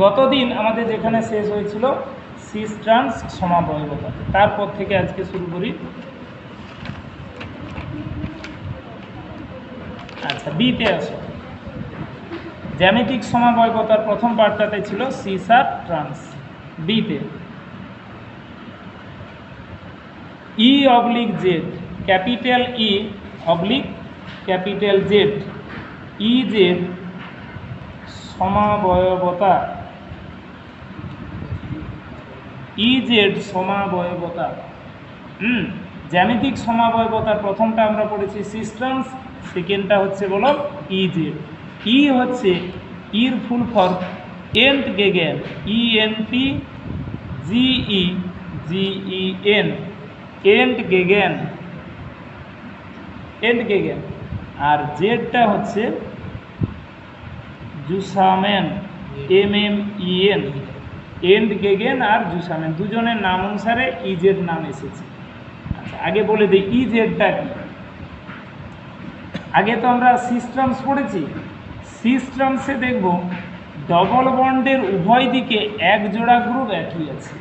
গতদিন আমাদের যেখানে শেষ হয়েছিল সিস ট্রান্স সমাবয়বতা, তারপর থেকে আজকে শুরু করি। আচ্ছা, বিতে আসো। জ্যামিতিক সমাবয়বতার প্রথম পার্টটাতে ছিল সিস আর ট্রান্স। বিতে E oblique Z, capital E oblique capital Z, E Z সমাবয়বতা, ই জেড সমাবয়বতা। জ্যামিতিক সমাবয়বতার প্রথমটা আমরা পড়েছি সিস ট্রান্স, সেকেন্ডটা হচ্ছে বলো ই জেড। ই হচ্ছে ইর ফুল ফর্ম এন্ট গেগেন, ইএনটি জিই জিইএন, এন্ট গেগেন, এন্ট গেগেন। আর জেডটা হচ্ছে জুসামেন, এমএমইএন, এন্ড গেগেন আর জুসামেন, দুজনের নাম অনুসারে ইজেড নাম এসেছে। আচ্ছা, আগে বলে দিই ইজেডটা কি। আগে তো আমরা সিস ট্রান্স পড়েছি। সিস ট্রান্সে দেখব ডবল বন্ডের উভয় দিকে এক জোড়া গ্রুপ একই আছে।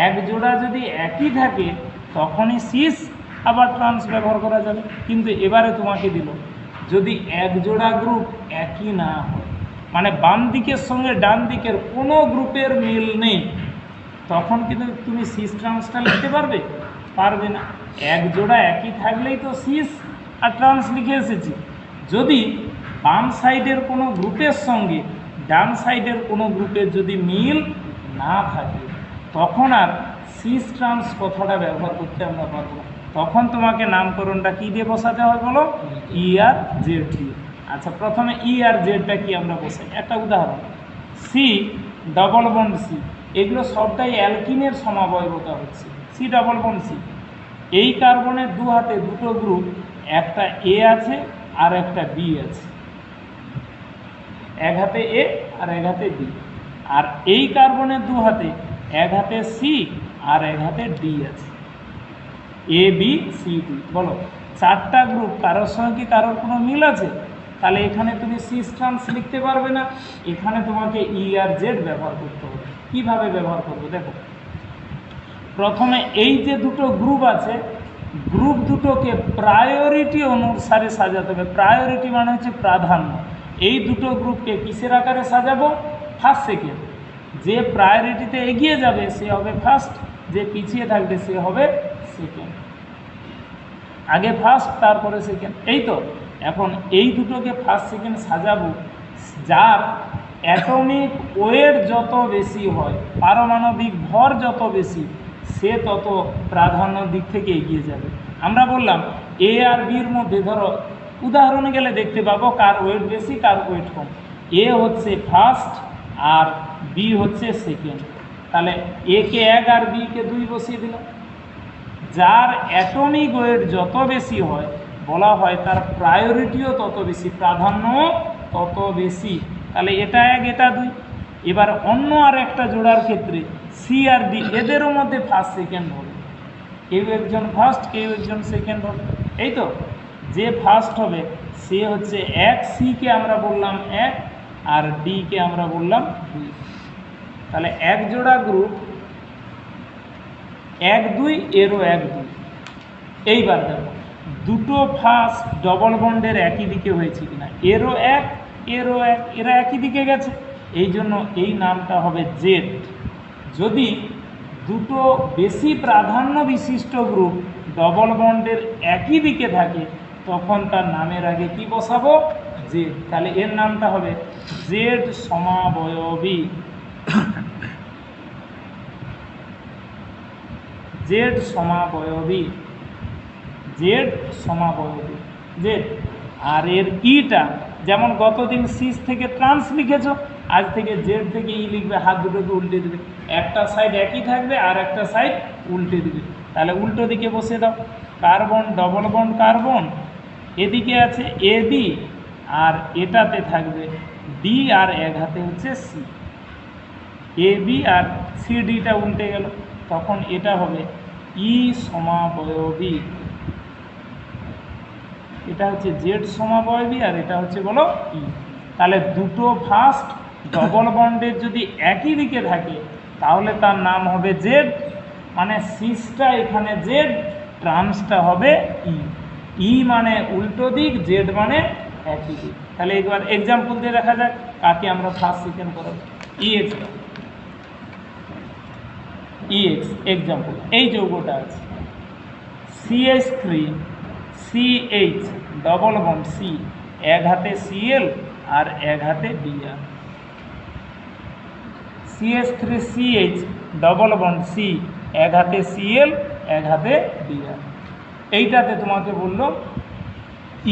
এক জোড়া যদি একই থাকে তখনই সিস আবার ট্রান্স ব্যবহার করা যাবে। কিন্তু এবারে তোমাকে দিল যদি এক জোড়া গ্রুপ একই না হয়, মানে বাম দিকের সঙ্গে ডান দিকের কোনো গ্রুপের মিল নেই, তখন কিন্তু তুমি সিস ট্রান্সটা লিখতে পারবে? পারবে না। এক জোড়া একই থাকলেই তো সিস আর ট্রান্স লিখে এসেছি। যদি বাম সাইডের কোনো গ্রুপের সঙ্গে ডান সাইডের কোনো গ্রুপের যদি মিল না থাকে তখন আর সিস ট্রান্স কথাটা ব্যবহার করতে আমরা পারবো না। তখন তোমাকে নামকরণটা কী দিয়ে বসাতে হয় বলো? ই আর জেড দিয়ে। আচ্ছা, প্রথমে ই আর জেডটা কি আমরা বসাই। একটা উদাহরণ, সি ডবল বন্ড সি, এগুলো সবটাই অ্যালকিনের সমাবয়বতা হচ্ছে। সি ডবল বন্ড সি, এই কার্বনের দু হাতে দুটো গ্রুপ, একটা এ আছে আর একটা বি আছে, এক হাতে এ আর এক হাতে বি। আর এই কার্বনের দু হাতে এক হাতে সি আর এক হাতে ডি আছে, এ বি সি ডি। বলো, চারটা গ্রুপ, কারোর সঙ্গে কি কারোর কোনো মিল আছে? তাহলে এখানে তুমি সিস ট্রান্স লিখতে পারবে না, এখানে তোমাকে ই আর জেড ব্যবহার করতে হবে। কীভাবে ব্যবহার করবো দেখো। প্রথমে এই যে দুটো গ্রুপ আছে, গ্রুপ দুটোকে প্রায়োরিটি অনুসারে সাজাতে হবে। প্রায়োরিটি মানে হচ্ছে প্রাধান্য। এই দুটো গ্রুপকে কিসের আকারে সাজাবো? First second. যে প্রায়োরিটিতে এগিয়ে যাবে সে হবে ফার্স্ট, যে পিছিয়ে থাকবে সে হবে সেকেন্ড। আগে ফার্স্ট তারপরে সেকেন্ড, এই তো। এখন এই দুটোকে ফার্স্ট সেকেন্ড সাজাবো। যার অ্যাটমিক ওয়েট যত বেশি হয়, পারমাণবিক ভর যত বেশি, সে তত প্রাধান্য দিক থেকে এগিয়ে যাবে। আমরা বললাম এ আর বির মধ্যে ধরো উদাহরণে গেলে দেখতে পাবো কার ওয়েট বেশি কার ওয়েট কম। এ হচ্ছে ফার্স্ট আর বি হচ্ছে সেকেন্ড। তাহলে এ কে এক আর বি কে দুই বসিয়ে দিলাম। যার অ্যাটমিক ওয়েট যত বেশি হয় বলা হয় তার প্রায়োরিটিও তত বেশি, প্রাধান্য তত বেশি। তাহলে এটা এক এটা দুই। এবার অন্য আর একটা জোড়ার ক্ষেত্রে সি আর ডি, এদেরও মধ্যে ফার্স্ট সেকেন্ড হবে, কেউ একজন ফার্স্ট কেউ একজন সেকেন্ড হবে। এই তো, যে ফার্স্ট হবে সে হচ্ছে এক, সিকে আমরা বললাম এক আর ডিকে আমরা বললাম দুই। তাহলে এক জোড়া গ্রুপ এক দুই, এরও এক দুই। এইবার দেখো দুটো ফার্স্ট ডবল বন্ডের একই দিকে হয়েছে কিনা, এরও এক এরও এক, এরা একই দিকে গেছে, এই জন্য এই নামটা হবে জেড। যদি দুটো বেশি প্রাধান্য বিশিষ্ট গ্রুপ ডবল বন্ডের একই দিকে থাকে তখন তার নামের আগে কি বসাবো? জেড। তাহলে এর নামটা হবে জেড সমাবয়বী, জেড সমাবয়বী, জেড সমাবয়বী, জেড। আর এর ইটা যেমন গতদিন সিস থেকে ট্রান্স লিখেছ, আজ থেকে জেড থেকে ই লিখবে, হাত দুটোকে উল্টে দেবে, একটা সাইড একই থাকবে আর একটা সাইড উল্টে দেবে। তাহলে উল্টো দিকে বসে দাও, কার্বন ডবল বন্ড কার্বন, এদিকে আছে এ বি আর এটাতে থাকবে ডি আর এক হাতে হচ্ছে C. A B R C ডিটা উল্টে গেল, তখন এটা হবে ই সমাবয়বী। এটা হচ্ছে জেড সমাবয়বী আর এটা হচ্ছে বলো ই। তাহলে দুটো ফার্স্ট ডবল বন্ডের যদি একই দিকে থাকে তাহলে তার নাম হবে জেড, মানে সিসটা এখানে জেড, ট্রান্সটা হবে ই। ই মানে উল্টো দিক, জেড মানে একই দিক। তাহলে একবার এক্সাম্পল দিয়ে দেখা যাক কাকে আমরা ফার্স্ট সেকেন্ড করাবো। ইএক্স, ইএক্স এক্সাম্পল, এই যৌগটা আছে CH3 CH double bond C, এক হাতে Cl আর এক হাতে Br। CH3 CH double bond C, এক হাতে Cl এক হাতে Br। এইটাতে তোমাকে বললো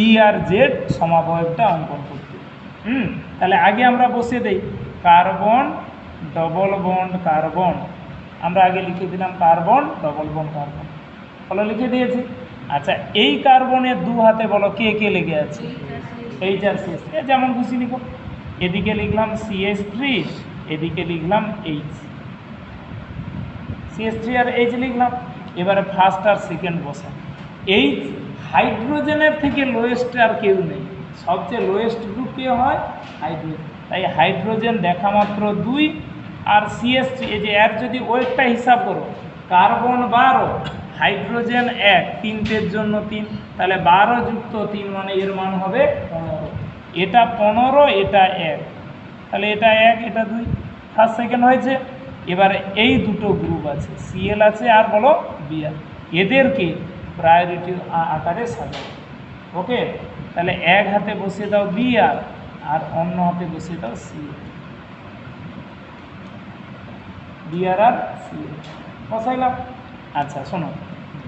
ই আর জেড সমাবয়বটা অঙ্কন করতে। তাহলে আগে আমরা বসে দেই কার্বন ডবল বন্ড কার্বন, আমরা আগে লিখে দিলাম কার্বন ডবল বন্ড কার্বন, বলো লিখে দিয়েছি। আচ্ছা এই কার্বনের দু হাতে বলো কে কে লেগে আছে, এইচ আর সিএস, যেমন খুশি লিখো। এদিকে লিখলাম CH3, এদিকে লিখলাম এইচ, CH3 আর এইচ লিখলাম। এবারে ফার্স্ট আর সেকেন্ড বসা। এইচ হাইড্রোজেনের থেকে লোয়েস্ট আর কেউ নেই, সবচেয়ে লোয়েস্ট গ্রুপ কে হয়, হাইড্রোজেন। তাই হাইড্রোজেন দেখা মাত্র 2, আর CH3 এই যে এর যদি ওয়েটটা হিসাব করো, কার্বন 12, হাইড্রোজেন 1, তিনটের জন্য 3, তাহলে 12 যুক্ত 3 মানে এর মান হবে 15। এটা 15, এটা 1, তাহলে এটা 1 এটা 2, ফার্স্ট সেকেন্ড হয়েছে। এবারে এই দুটো গ্রুপ আছে, Cl আছে আর বলো Br, এদেরকে প্রায়োরিটি আকারে সাজাও। ওকে, তাহলে এক হাতে বসিয়ে দাও Br আর অন্য হাতে বসিয়ে দাও Cl, Br আর Cl বসাইলাম। আচ্ছা শোনো,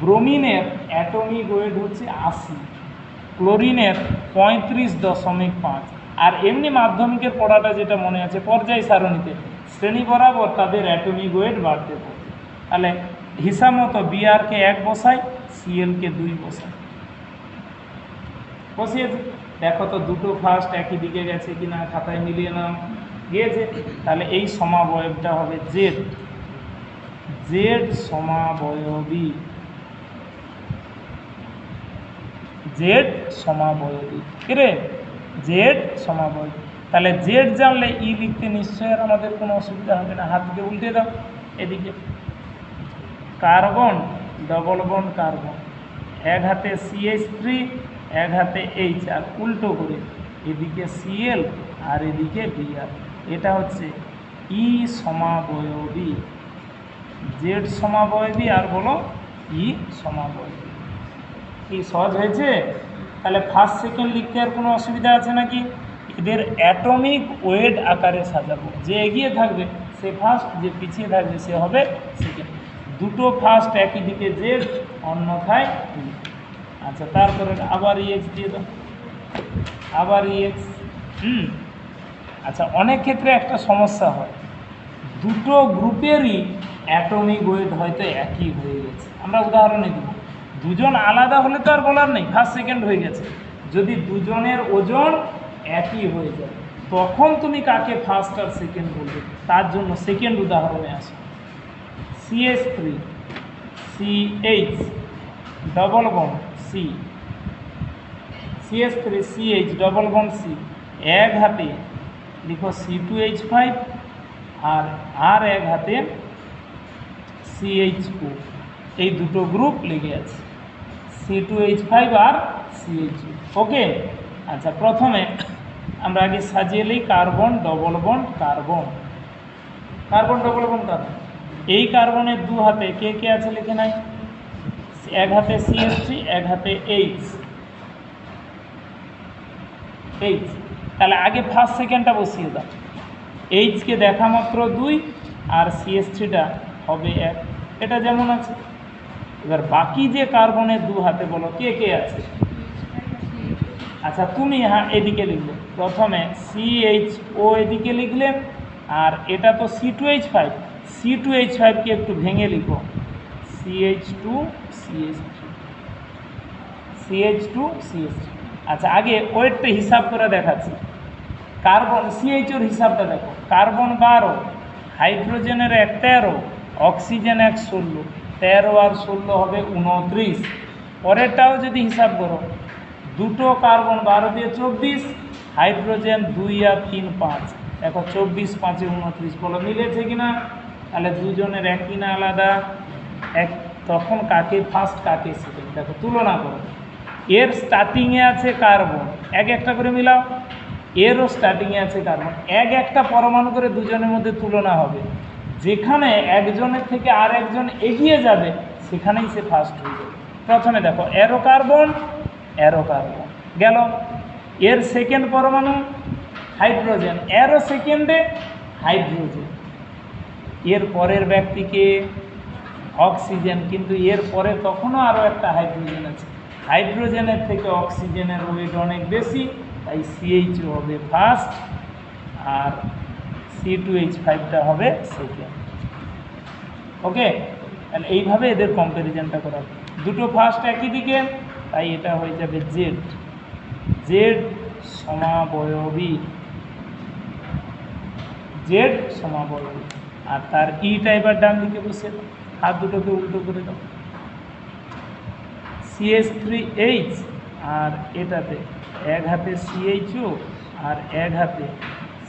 ব্রোমিনের অ্যাটমিক ওয়েট হচ্ছে 80, ক্লোরিনের 35.5, আর এমনি মাধ্যমিকের পড়াটা যেটা মনে আছে পর্যায় সারণীতে শ্রেণী বরাবর তাদের অ্যাটমিক ওয়েট বাড়তে থাকে। তাহলে হিসাব মতো বিআরকে 1 বসাই, সিএলকে 2 বসাই, বসিয়েছি। দেখো তো দুটো ফার্স্ট একই দিকে গেছে কিনা, খাতায় মিলিয়ে নাও, গিয়েছে। তাহলে এই সমাবয়বটা হবে জেড, জেড সমাবয়বী, জেড সমাবয়বী, রে জেড সমাবয়বী। তাহলে জেড জানলে ই লিখতে নিশ্চয় আর আমাদের কোনো অসুবিধা হবে না। হাতকে উল্টে দাও, এদিকে কার্বন ডবল বন্ড কার্বন, এক হাতে CH3 এক হাতে এইচ, আর উল্টো করে এদিকে Cl আর এদিকে Br। এটা হচ্ছে ই সমাবয়বী, জেড সমাবয়বী আর বলো ই সমাবয়বী। কি সহজ হয়েছে? তাহলে ফার্স্ট সেকেন্ড লিখতে আর কোনো অসুবিধা আছে নাকি? এদের অ্যাটমিক ওয়েট আকারে সাজাবো, যে এগিয়ে থাকবে সে ফার্স্ট, যে পিছিয়ে থাকবে সে হবে সেকেন্ড। দুটো ফার্স্ট একই দিকে জেড, অন্যথায় ই। আচ্ছা তারপরে আবার ইএক্স দিয়ে দাও, আবার ইএক্স। আচ্ছা অনেক ক্ষেত্রে একটা সমস্যা হয়, দুটো গ্রুপেরই অ্যাটমিক ওয়েট হয়তো একই হয়ে গেছে। আমরা উদাহরণে দিব, দুজন আলাদা হলে তো আর বলার নেই, ফার্স্ট সেকেন্ড হয়ে গেছে। যদি দুজনের ওজন একই হয়ে যায় তখন তুমি কাকে ফার্স্ট আর সেকেন্ড বলবে, তার জন্য সেকেন্ড উদাহরণে আসো। CH3 CH double bond C, CH3 CH double bond C, এক হাতে লিখো C2H5 আর এক হাতে CH2, এই দুটো গ্রুপ লেগে আছে, C2H5 আর CH2। ওকে, আচ্ছা প্রথমে আমরা আগে সাজিয়ে নিই carbon double bond carbon, carbon double bond carbon. এই কার্বনের দু হাতে কে কে আছে লিখে নাই, এক হাতে CH3 এক হাতে এইচ, এইচ। তাহলে আগে ফার্স্ট সেকেন্ডটা বসিয়ে দাও, এইচকে দেখা মাত্র 2 আর CH3টা হবে 1, এটা যেমন আছে। এবার বাকি যে কার্বনের দু হাতে বলো কে কে আছে। আচ্ছা তুমি হ্যাঁ এদিকে লিখলে, প্রথমে CHO এদিকে লিখলেন, আর এটা তো C2H5, C2H5কে একটু ভেঙে লিখো, CH2 CH3, CH2 CH3। আচ্ছা আগে ওয়েটটা হিসাব করে দেখাচ্ছি। কার্বন CHOর হিসাবটা দেখো, কার্বন 12, হাইড্রোজেনের 1 13, অক্সিজেন 1 16, 13 আর 16 হবে 29। পরেরটাও যদি হিসাব করো, দুটো কার্বন 12 দিয়ে 24, হাইড্রোজেন 2 আর 3 5, দেখো 24 5 29, বলো মিলেছে কি না? তাহলে দুজনের একই না আলাদা? এক, তখন কাকে ফার্স্ট কাকে সেকেন্ড, দেখো তুলনা করো। এর স্টার্টিংয়ে আছে কার্বন, এক একটা করে মিলাও। এরও স্টার্টিংয়ে আছে কার্বন, এক একটা পরমাণু করে দুজনের মধ্যে তুলনা হবে। যেখানে একজনের থেকে আর একজন এগিয়ে যাবে সেখানেই সে ফার্স্ট হয়ে যাবে। প্রথমে দেখো অ্যারো কার্বন গেল, এর সেকেন্ড পরমাণু হাইড্রোজেন, অ্যারো সেকেন্ডে হাইড্রোজেন। এর পরের ব্যক্তিকে অক্সিজেন, কিন্তু এর পরে তখনও আরও একটা হাইড্রোজেন আছে। হাইড্রোজেনের থেকে অক্সিজেনের ওয়েট অনেক বেশি, তাই CH2 হবে ফার্স্ট আর C2H5টা হবে সেকেন্ড। ওকে, তাহলে এইভাবে এদের কম্প্যারিজনটা করা হবে। দুটো ফার্স্ট একই দিকে, তাই এটা হয়ে যাবে জেড সমাবয়বী, আর তার ইটা এবার ডান দিকে বসে দাও, হাত দুটোকে উল্টো করে দাও। CH3H, আর এটাতে এক হাতে CHO আর এক হাতে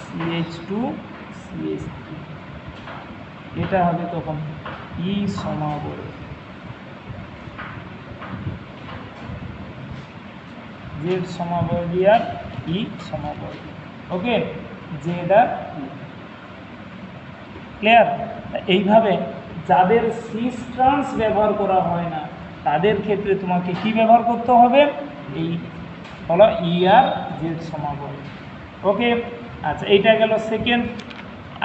CH2CH3, এটা হবে তখন ই সমাবয়ব, জেড সমাবয়বী আর ই সমাবয়বী। ওকে, জেড আর ই, ক্লিয়ার? এইভাবে যাদের সিস ট্রান্স ব্যবহার করা হয় না তাদের ক্ষেত্রে তোমাকে কি ব্যবহার করতে হবে? এই হলো ই আর জেড সমাবয়ব। ওকে, আচ্ছা এইটা গেল সেকেন্ড।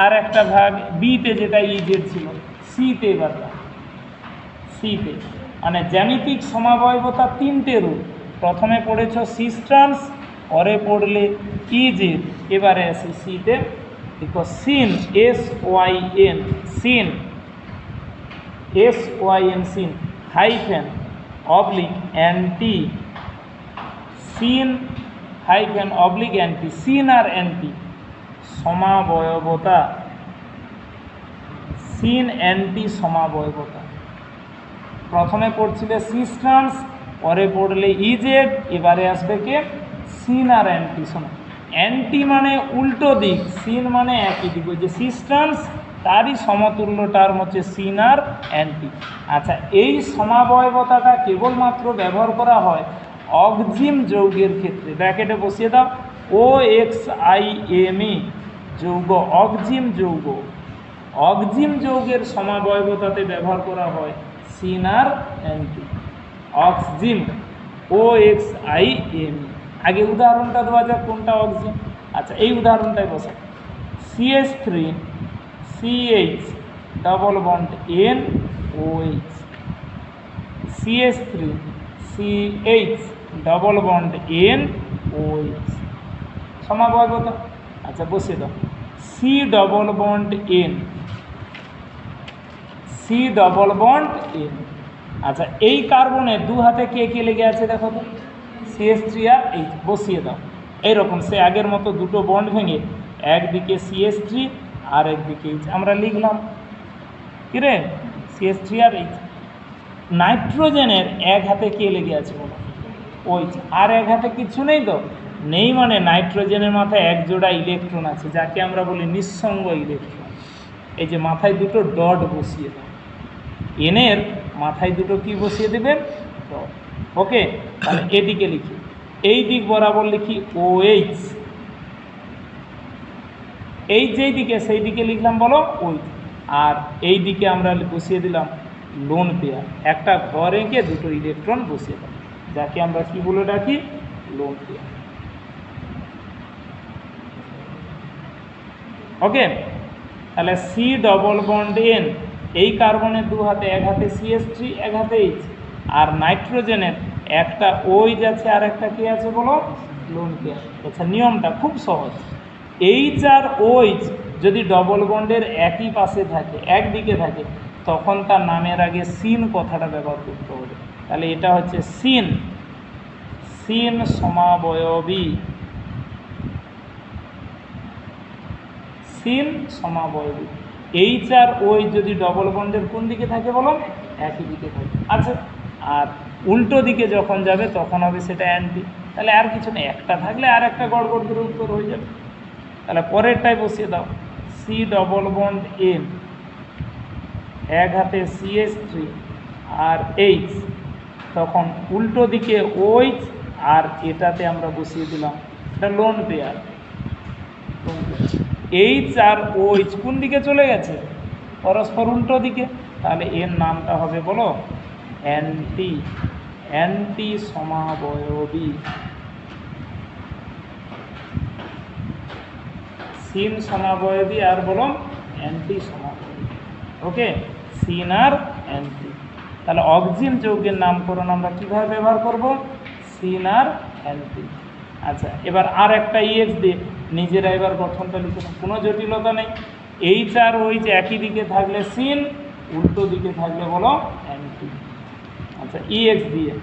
আর একটা ভাগ বিতে যেটা ই জেড ছিল, সিতে এবার সিতে মানে জ্যামিতিক সমাবয়বতা তিনটে রূপ। প্রথমে পড়েছ সিস ট্রান্স, পরে পড়লে ই জেড, এবারে আসি সিতে। দেখো syn, SYN syn, SYN syn, hyphen oblique anti, syn hyphen oblique anti, syn আর অ্যান্টি সমাবয়বতা, সিন অ্যান্টি সমাবয়বতা। প্রথমে পড়ছিলে সিস ট্রান্স, পরে পড়লে ইজেড, এবারে আসবে কে? সিন আর অ্যান্টি। শোনো, অ্যান্টি মানে উল্টো দিক, সিন মানে একই দিক। ওই যে সিস ট্রান্স তারই সমতুল্য টার্ম হচ্ছে সিন আর অ্যান্টি। আচ্ছা, এই সমাবয়বতাটা কেবলমাত্র ব্যবহার করা হয় অক্সিম যৌগের ক্ষেত্রে। ব্র্যাকেটে বসিয়ে দাও, OXIME যৌগ, অক্সিম যৌগের সমাবয়বতাতে ব্যবহার করা হয় সিন আর অ্যান্টি। অক্সিম, OXIME। আগে উদাহরণটা দেওয়া যাক কোনটা অক্সিম। আচ্ছা, এই উদাহরণটাই বসে, CH3 CH double bond NOH, CH3 CH double bond NOH সমাবয়বতা। আচ্ছা বসিয়ে দাও, C double bond N, C double bond N। আচ্ছা, এই কার্বনের দু হাতে কে কে লেগে আছে দেখো তো, CH3 আর H। বসিয়ে দাও এইরকম, সে আগের মতো দুটো বন্ড ভেঙে একদিকে CH3 আর একদিকে H আমরা লিখলাম। কিরে, CH3 আর H। নাইট্রোজেনের এক হাতে কে লেগে আছে বলো? OH। আর এক হাতে কিছু নেই তো? নেই, মানে নাইট্রোজেনের মাথায় এক জোড়া ইলেকট্রন আছে, যাকে আমরা বলি নিঃসঙ্গ ইলেকট্রন। এই যে মাথায় দুটো ডট বসিয়ে দাও, এনের মাথায় দুটো কি বসিয়ে দেবেন? ডট। ওকে, তাহলে এদিকে লিখি, এই দিক বরাবর লিখি OH, এই যেই দিকে সেই দিকে লিখলাম বলো OH, আর এই দিকে আমরা বসিয়ে দিলাম লোন পেয়ার, একটা ঘর এঁকে দুটো ইলেকট্রন বসিয়ে দিলাম, যাকে আমরা কি বলে ডাকি? Lone pair. ওকে, তাহলে সি ডবল বন্ড এন, এই কার্বনের দু হাতে, এক হাতে CH3 এক হাতে H, আর নাইট্রোজেনের একটা OH আছে আর একটা কি আছে বলো? Lone pair. আচ্ছা, নিয়মটা খুব সহজ। H আর OH যদি ডবল বন্ডের একই পাশে থাকে, একদিকে থাকে, তখন তার নামের আগে সিন কথাটা ব্যবহার করতে হবে। তাহলে এটা হচ্ছে সিন, সিন সমাবয়বী, সিন সমাবয়বী। H আর OH যদি ডবল বন্ডের কোন দিকে থাকে বলো? একই দিকে থাকে। আচ্ছা, আর উল্টো দিকে যখন যাবে তখন হবে সেটা অ্যান্টি। তাহলে আর কিছু নেই, একটা থাকলে আর একটা গড়গড় করে উত্তর হয়ে যাবে। তাহলে পরেরটাই বসিয়ে দাও, সি ডবল বন্ড এন, এক হাতে CH3 আর এইচ, তখন উল্টো দিকে OH আর এটাতে আমরা বসিয়ে দিলাম, এটা lone pair. H R OH কোন দিকে চলে গেছে? পরস্পর উল্টো দিকে, তাহলে এর নামটা হবে বলো অ্যান্টি, অ্যান্টি সমাবয়বী। সিন সমাবয়বী আর বলো অ্যান্টি সমাবয়বী। ওকে, সিন আর অ্যান্টি। তাহলে অক্সিন যৌগের নামকরণ আমরা কীভাবে ব্যবহার করব? সিন আর অ্যান্টি। আচ্ছা, এবার আর একটা EX দিয়ে নিজেরা এবার গঠনটা লিখে নাও, কোনো জটিলতা নেই। এইচ আর OH একই দিকে থাকলে সিন, উল্টো দিকে থাকলে বলো অ্যান্টি। আচ্ছা, EX দিয়ে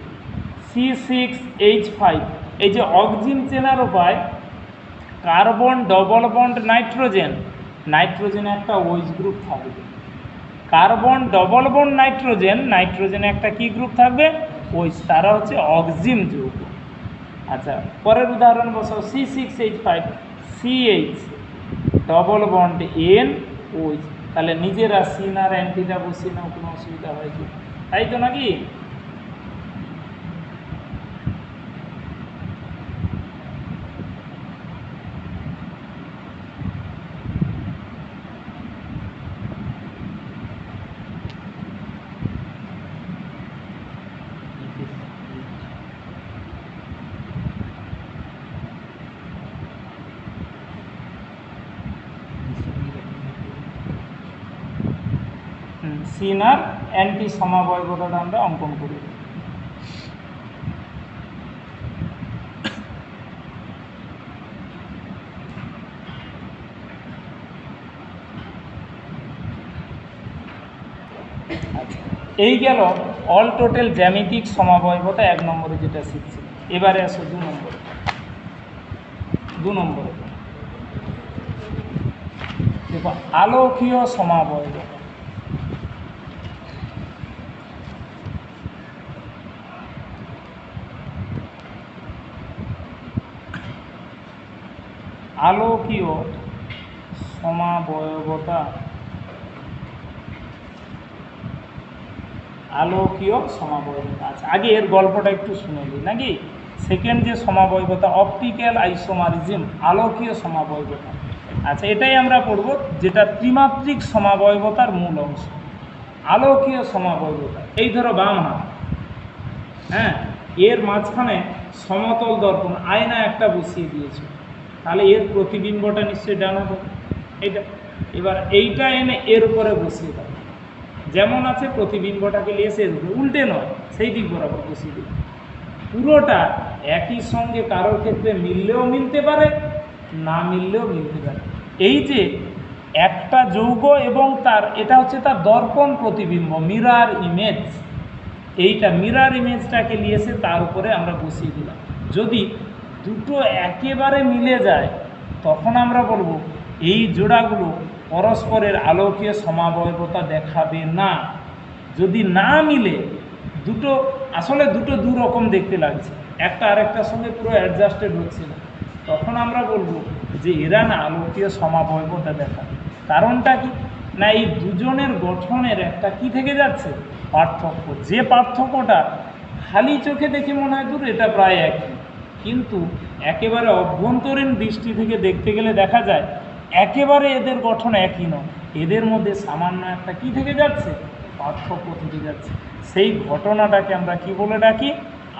C6H5, এই যে অক্সিন চেনার উপায়, কার্বন ডবল বন্ড নাইট্রোজেন, নাইট্রোজেনে একটা OH গ্রুপ থাকবে, কার্বন ডবল বন্ড নাইট্রোজেন, নাইট্রোজেনে একটা কি গ্রুপ থাকবে? OH, তারা হচ্ছে অক্সিন যৌগ। আচ্ছা, পরের উদাহরণ বসাও, C6H5, CH double bond N OH, তাহলে নিজেরা সিন আর অ্যান্টিটা বসিয়ে নাও, কোনো অসুবিধা হয় কি? তাই তো নাকি? সিন আর অ্যান্টি সমাবয়বতাটা আমরা অঙ্কন করি। এই গেল অল টোটাল জ্যামিতিক সমাবয়বতা 1 নম্বরে যেটা শিখছি। এবারে আসো 2 নম্বরে। 2 নম্বরে দেখো আলোকীয় সমাবয়বতা। আলোকীয় সমাবয়বতা, আলোকীয় সমাবয়বতা। আচ্ছা, আগে এর গল্পটা একটু শুনে নিই নাকি। সেকেন্ড যে সমাবয়বতা, অপটিক্যাল আইসোমারিজম, আলোকীয় সমাবয়বতা। আচ্ছা, এটাই আমরা পড়ব, যেটা ত্রিমাত্রিক সমাবয়বতার মূল অংশ। আলোকীয় সমাবয়বতা, এই ধরো বাম হাত, হ্যাঁ, এর মাঝখানে সমতল দর্পণ আয়না একটা বসিয়ে দিয়েছে, তাহলে এর প্রতিবিম্বটা নিশ্চয়ই ডান হবে এইটা। এবার এইটা এনে এর উপরে বসিয়ে দাও, যেমন আছে প্রতিবিম্বটাকে নিয়ে এসে উল্টে নয়, সেই দিক বরাবর বসিয়ে দিই। পুরোটা একই সঙ্গে কারোর ক্ষেত্রে মিললেও মিলতে পারে, না মিললেও মিলতে পারে। এই যে একটা যৌগ এবং তার, এটা হচ্ছে তার দর্পণ প্রতিবিম্ব, মিরার ইমেজ। এইটা মিরার ইমেজটাকে নিয়ে এসে তার উপরে আমরা বসিয়ে দিলাম। যদি দুটো একেবারে মিলে যায়, তখন আমরা বলবো এই জোড়াগুলো পরস্পরের আলোকীয় সমাবয়বতা দেখাবে না। যদি না মিলে, দুটো আসলে দুটো দু রকম দেখতে লাগছে, একটা আরেকটার সঙ্গে পুরো অ্যাডজাস্টেড হচ্ছে না, তখন আমরা বলবো যে এরা না আলোকীয় সমাবয়বতা দেখাবে। কারণটা কি না, এই দুজনের গঠনের একটা কি থেকে যাচ্ছে? পার্থক্য। যে পার্থক্যটা খালি চোখে দেখে মনে হয় দূর, এটা প্রায় একই, কিন্তু একেবারে অভ্যন্তরীণ দৃষ্টি থেকে দেখতে গেলে দেখা যায় একেবারে এদের গঠন একই নয়, এদের মধ্যে সামান্য একটা কি থেকে যাচ্ছে? পার্থক্য থেকে যাচ্ছে। সেই ঘটনাটাকে আমরা কি বলে ডাকি?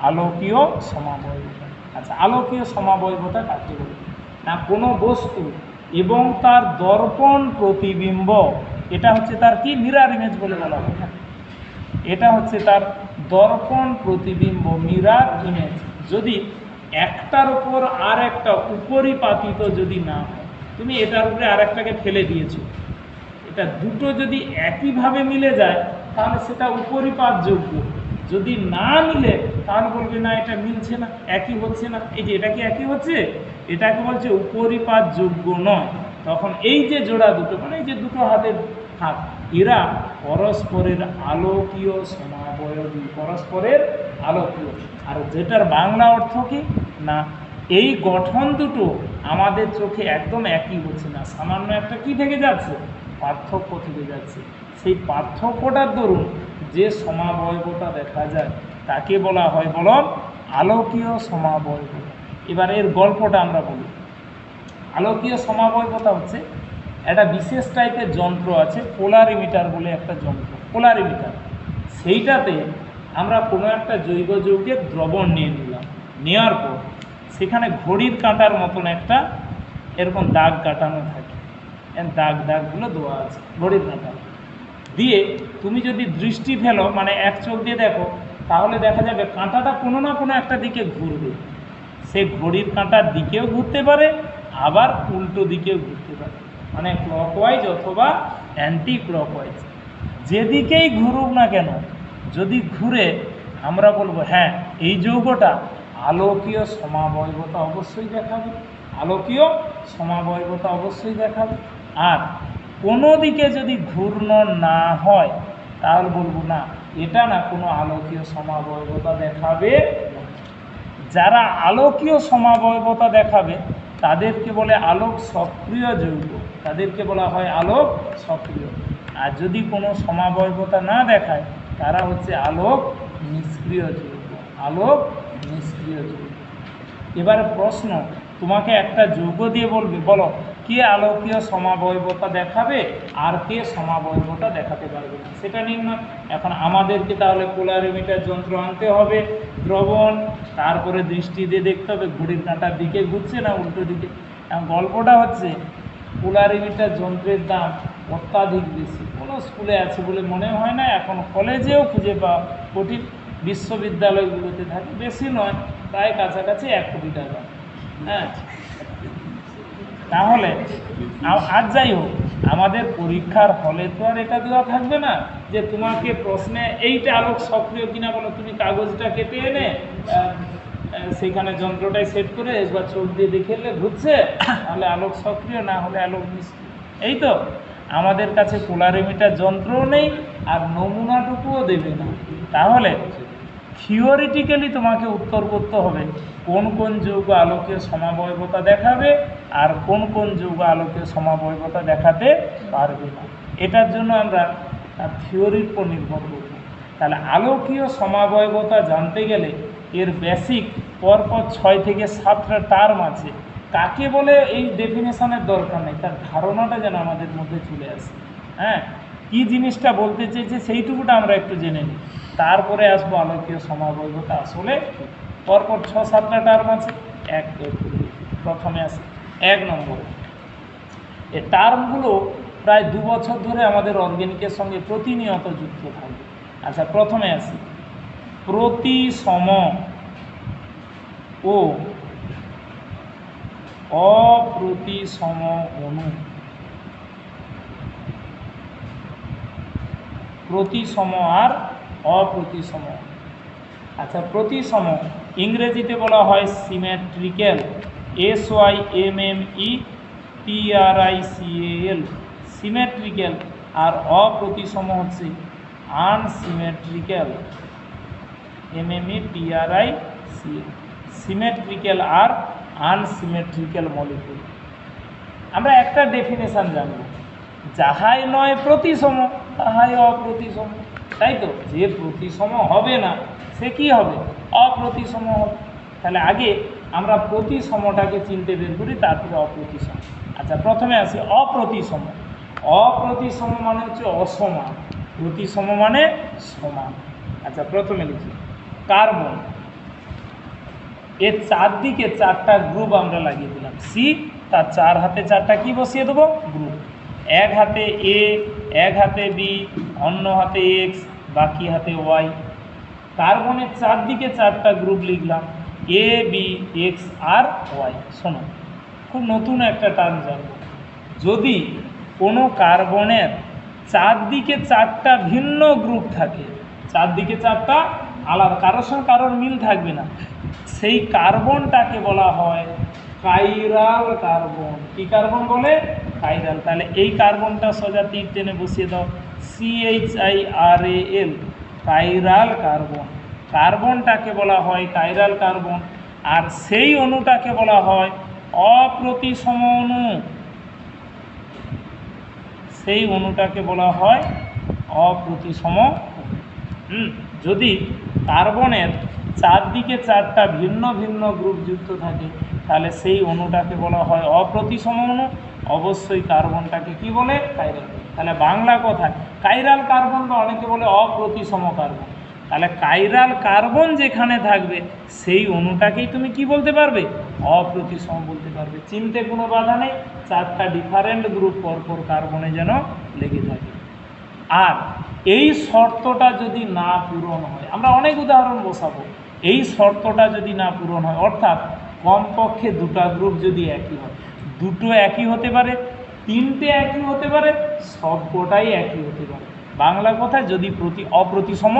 আলোকীয় সমাবয়বতা। আচ্ছা, আলোকীয় সমাবয়বতা কাকে বলে? না, কোনো বস্তু এবং তার দর্পণ প্রতিবিম্ব, এটা হচ্ছে তার কি মিরার ইমেজ বলে বলা হয়। এটা হচ্ছে তার দর্পণ প্রতিবিম্ব, মিরার ইমেজ। যদি একটার উপর আর একটা উপরিপাতিত যদি না হয়, তুমি এটার উপরে আর একটাকে ফেলে দিয়েছো, এটা দুটো যদি একইভাবে মিলে যায় তাহলে সেটা উপরিপাতযোগ্য। যদি না মিলে তাহলে বলবে না এটা মিলছে না, একই হচ্ছে না। এই যে এটা কি একই হচ্ছে, এটাকে বলছে উপরিপাতযোগ্য নয়। তখন এই যে জোড়া দুটো, মানে এই যে দুটো হাতের হাত, এরা পরস্পরের আলোকীয় সমাবয়বী, পরস্পরের আলোকীয়। আর যেটার বাংলা অর্থ কি না, এই গঠন দুটো আমাদের চোখে একদম একই হচ্ছে না, সামান্য একটা কি থেকে যাচ্ছে, পার্থক্য থেকে যাচ্ছে। সেই পার্থক্যটার দরুন যে সমাবয়বতা দেখা যায় তাকে বলা হয় বলো আলোকীয় সমাবয়বতা। এবার এর গল্পটা আমরা বলি। আলোকীয় সমাবয়বতা হচ্ছে একটা বিশেষ টাইপের যন্ত্র আছে, পোলারিমিটার বলে একটা যন্ত্র, পোলারিমিটার। সেইটাতে আমরা কোনো একটা জৈব যৌগের দ্রবণ নিয়ে নিলাম, নেওয়ার পর সেখানে ঘড়ির কাঁটার মতন একটা এরকম দাগ কাটানো থাকে, দাগগুলো দেওয়া আছে ঘড়ির কাঁটা দিয়ে। তুমি যদি দৃষ্টি ফেলো, মানে এক চোখ দিয়ে দেখো, তাহলে দেখা যাবে কাঁটাটা কোনো না কোনো একটা দিকে ঘুরবে। সে ঘড়ির কাঁটার দিকেও ঘুরতে পারে, আবার উল্টো দিকেও ঘুরতে পারে, মানে ক্লকওয়াইজ অথবা অ্যান্টি ক্লকওয়াইজ, যেদিকেই ঘুরুক না কেন, যদি ঘুরে আমরা বলবো হ্যাঁ এই যৌগটা আলোকীয় সমাবয়বতা অবশ্যই দেখাবে, আলোকীয় সমাবয়বতা অবশ্যই দেখাবে। আর কোনো দিকে যদি ঘূর্ণন না হয় তাহলে বলবো না, এটা না কোনো আলোকীয় সমাবয়বতা দেখাবে না। যারা আলোকীয় সমাবয়বতা দেখাবে তাদেরকে বলে আলোক সক্রিয় যৌগ, তাদেরকে বলা হয় আলোক সক্রিয়। আর যদি কোনো সমাবয়বতা না দেখায় তারা হচ্ছে আলোক নিষ্ক্রিয় যৌগ, আলোক নিষ্ক্রিয় যৌগ। এবারে প্রশ্ন, তোমাকে একটা যৌগ দিয়ে বলবে, বলো কে আলোকীয় সমাবয়বতা দেখাবে আর কে সমাবয়বতা দেখাতে পারবে না, সেটা নির্ণয়। এখন আমাদেরকে তাহলে পোলারিমিটার যন্ত্র আনতে হবে, দ্রবণ, তারপরে দৃষ্টি দিয়ে দেখতে হবে ঘড়ির কাঁটার দিকে ঘুরছে না উল্টো দিকে। গল্পটা হচ্ছে পোলারিমিটার যন্ত্রের দাম অত্যাধিক বেশি, কোনো স্কুলে আছে বলে মনে হয় না, এখন কলেজেও খুঁজে পাওয়া কঠিন, বিশ্ববিদ্যালয়গুলোতে থাকে, বেশি নয়, প্রায় কাছাকাছি 1 কোটি টাকা। হ্যাঁ, তাহলে আর যাই হোক, আমাদের পরীক্ষার হলে তো আর এটা দেওয়া থাকবে না যে তোমাকে প্রশ্নে এইটা আলোক সক্রিয় কিনা বলো, তুমি কাগজটা কেটে এনে সেইখানে যন্ত্রটাই সেট করে একবার চোখ দিয়ে দেখে এলে ঘুরছে, তাহলে আলোক সক্রিয়, না হলে আলোক নিষ্ক্রিয়। এই তো আমাদের কাছে পোলারিমিটার যন্ত্রও নেই আর নমুনাটুকুও দেবে না। তাহলে থিওরিটিক্যালি তোমাকে উত্তর করতে হবে কোন কোন যৌগ আলোকীয় সমাবয়বতা দেখাবে আর কোন কোন যৌগ আলোকীয় সমাবয়বতা দেখাতে পারবে না। এটার জন্য আমরা থিওরির উপর নির্ভর করব। তাহলে আলোকীয় সমাবয়বতা জানতে গেলে এর বেসিক পরপর 6 থেকে 7টা টার্ম আছে। কাকে বলে এই ডেফিনেশনের দরকার নেই, তার ধারণাটা যেন আমাদের মধ্যে চলে আসে। হ্যাঁ, কী জিনিসটা বলতে চেয়েছে সেইটুকুটা আমরা একটু জেনে নিই, তারপরে আসবো আলোকীয় সমাবয়বতা আসলে। পরপর 6-7টা টার্ম আছে। প্রথমে আসে 1 নম্বরে। এই টার্মগুলো প্রায় 2 বছর ধরে আমাদের অর্গানিকের সঙ্গে প্রতিনিয়ত যুক্ত থাকবে। আচ্ছা, প্রথমে আসি প্রতিসম ও অপ্রতিসম অণু। প্রতিসম আর অপ্রতিসম। আচ্ছা, প্রতিসম ইংরেজিতে বলা হয় সিমেট্রিক্যাল, SYMMETRICAL, সিমেট্রিক্যাল। আর অপ্রতিসম হচ্ছে আনসিমেট্রিক্যাল, MMETRICAL, সিমেট্রিক্যাল আর আনসিমেট্রিক্যাল মলিকুল। আমরা একটা ডেফিনেশন জানব, যাহাই নয় প্রতিসম তাহাই অপ্রতিসম। তাই তো, যে প্রতিসম হবে না সে কি হবে, অপ্রতিসম হবে। তাহলে আগে আমরা প্রতিসমটাকে চিনতে বের করি, তারপরে অপ্রতিসম। আচ্ছা, প্রথমে আসি অপ্রতিসম। অপ্রতিসম মানে হচ্ছে অসমান, প্রতিসম মানে সমান। আচ্ছা, প্রথমে লিখি কার্বন। এর চারদিকে 4টা গ্রুপ আমরা লাগিয়ে দিলাম, সি, তার 4 হাতে 4টা কি বসিয়ে দেবো, গ্রুপ। এক হাতে এ, এক হাতে বি, অন্য হাতে এক্স, বাকি হাতে ওয়াই। কার্বনের চারদিকে 4টা গ্রুপ লিখলাম, এ, বি, এক্স আর ওয়াই। শোনো, খুব নতুন একটা টার্ম জানবো। যদি কোনো কার্বনের চারদিকে 4টা ভিন্ন গ্রুপ থাকে, চারদিকে 4টা আলাদা, কারোর সঙ্গে কারোর মিল থাকবে না, সেই কার্বনটাকে বলা হয় কাইরাল কার্বন। কি কার্বন বলে, কাইরাল। তাহলে এই কার্বনটা সোজা তীর টেনে বসিয়ে দাও, CHIRAL, কাইরাল কার্বন। কার্বনটাকে বলা হয় কাইরাল কার্বন। আর সেই অণুটাকে বলা হয় অপ্রতিসম অণু। সেই অণুটাকে বলা হয় অপ্রতিসম অণু। যদি কার্বনের চারদিকে চারটা ভিন্ন ভিন্ন গ্রুপ যুক্ত থাকে তাহলে সেই অণুটাকে বলা হয় অপ্রতিসম অণু। অবশ্যই কার্বনটাকে কি বলে? কাইরাল। তাহলে বাংলা কথায় কাইরাল কার্বন বা অনেকে বলে অপ্রতিসম কার্বন। তাহলে কাইরাল কার্বন যেখানে থাকবে সেই অণুটাকেই তুমি কি বলতে পারবে? অপ্রতিসম বলতে পারবে। চিনতে কোনো বাধা নেই, চারটা ডিফারেন্ট গ্রুপ পরপর কার্বনে যেন লেগে থাকে। আর এই শর্তটা যদি না পূরণ হয়, আমরা অনেক উদাহরণ বসাবো, এই শর্তটা যদি না পূরণ হয়, অর্থাৎ কমপক্ষে দুটা গ্রুপ যদি একই হয়, দুটো একই হতে পারে, তিনটে একই হতে পারে, সবকটাই একই হতে পারে। বাংলা কথায় যদি অপ্রতিসম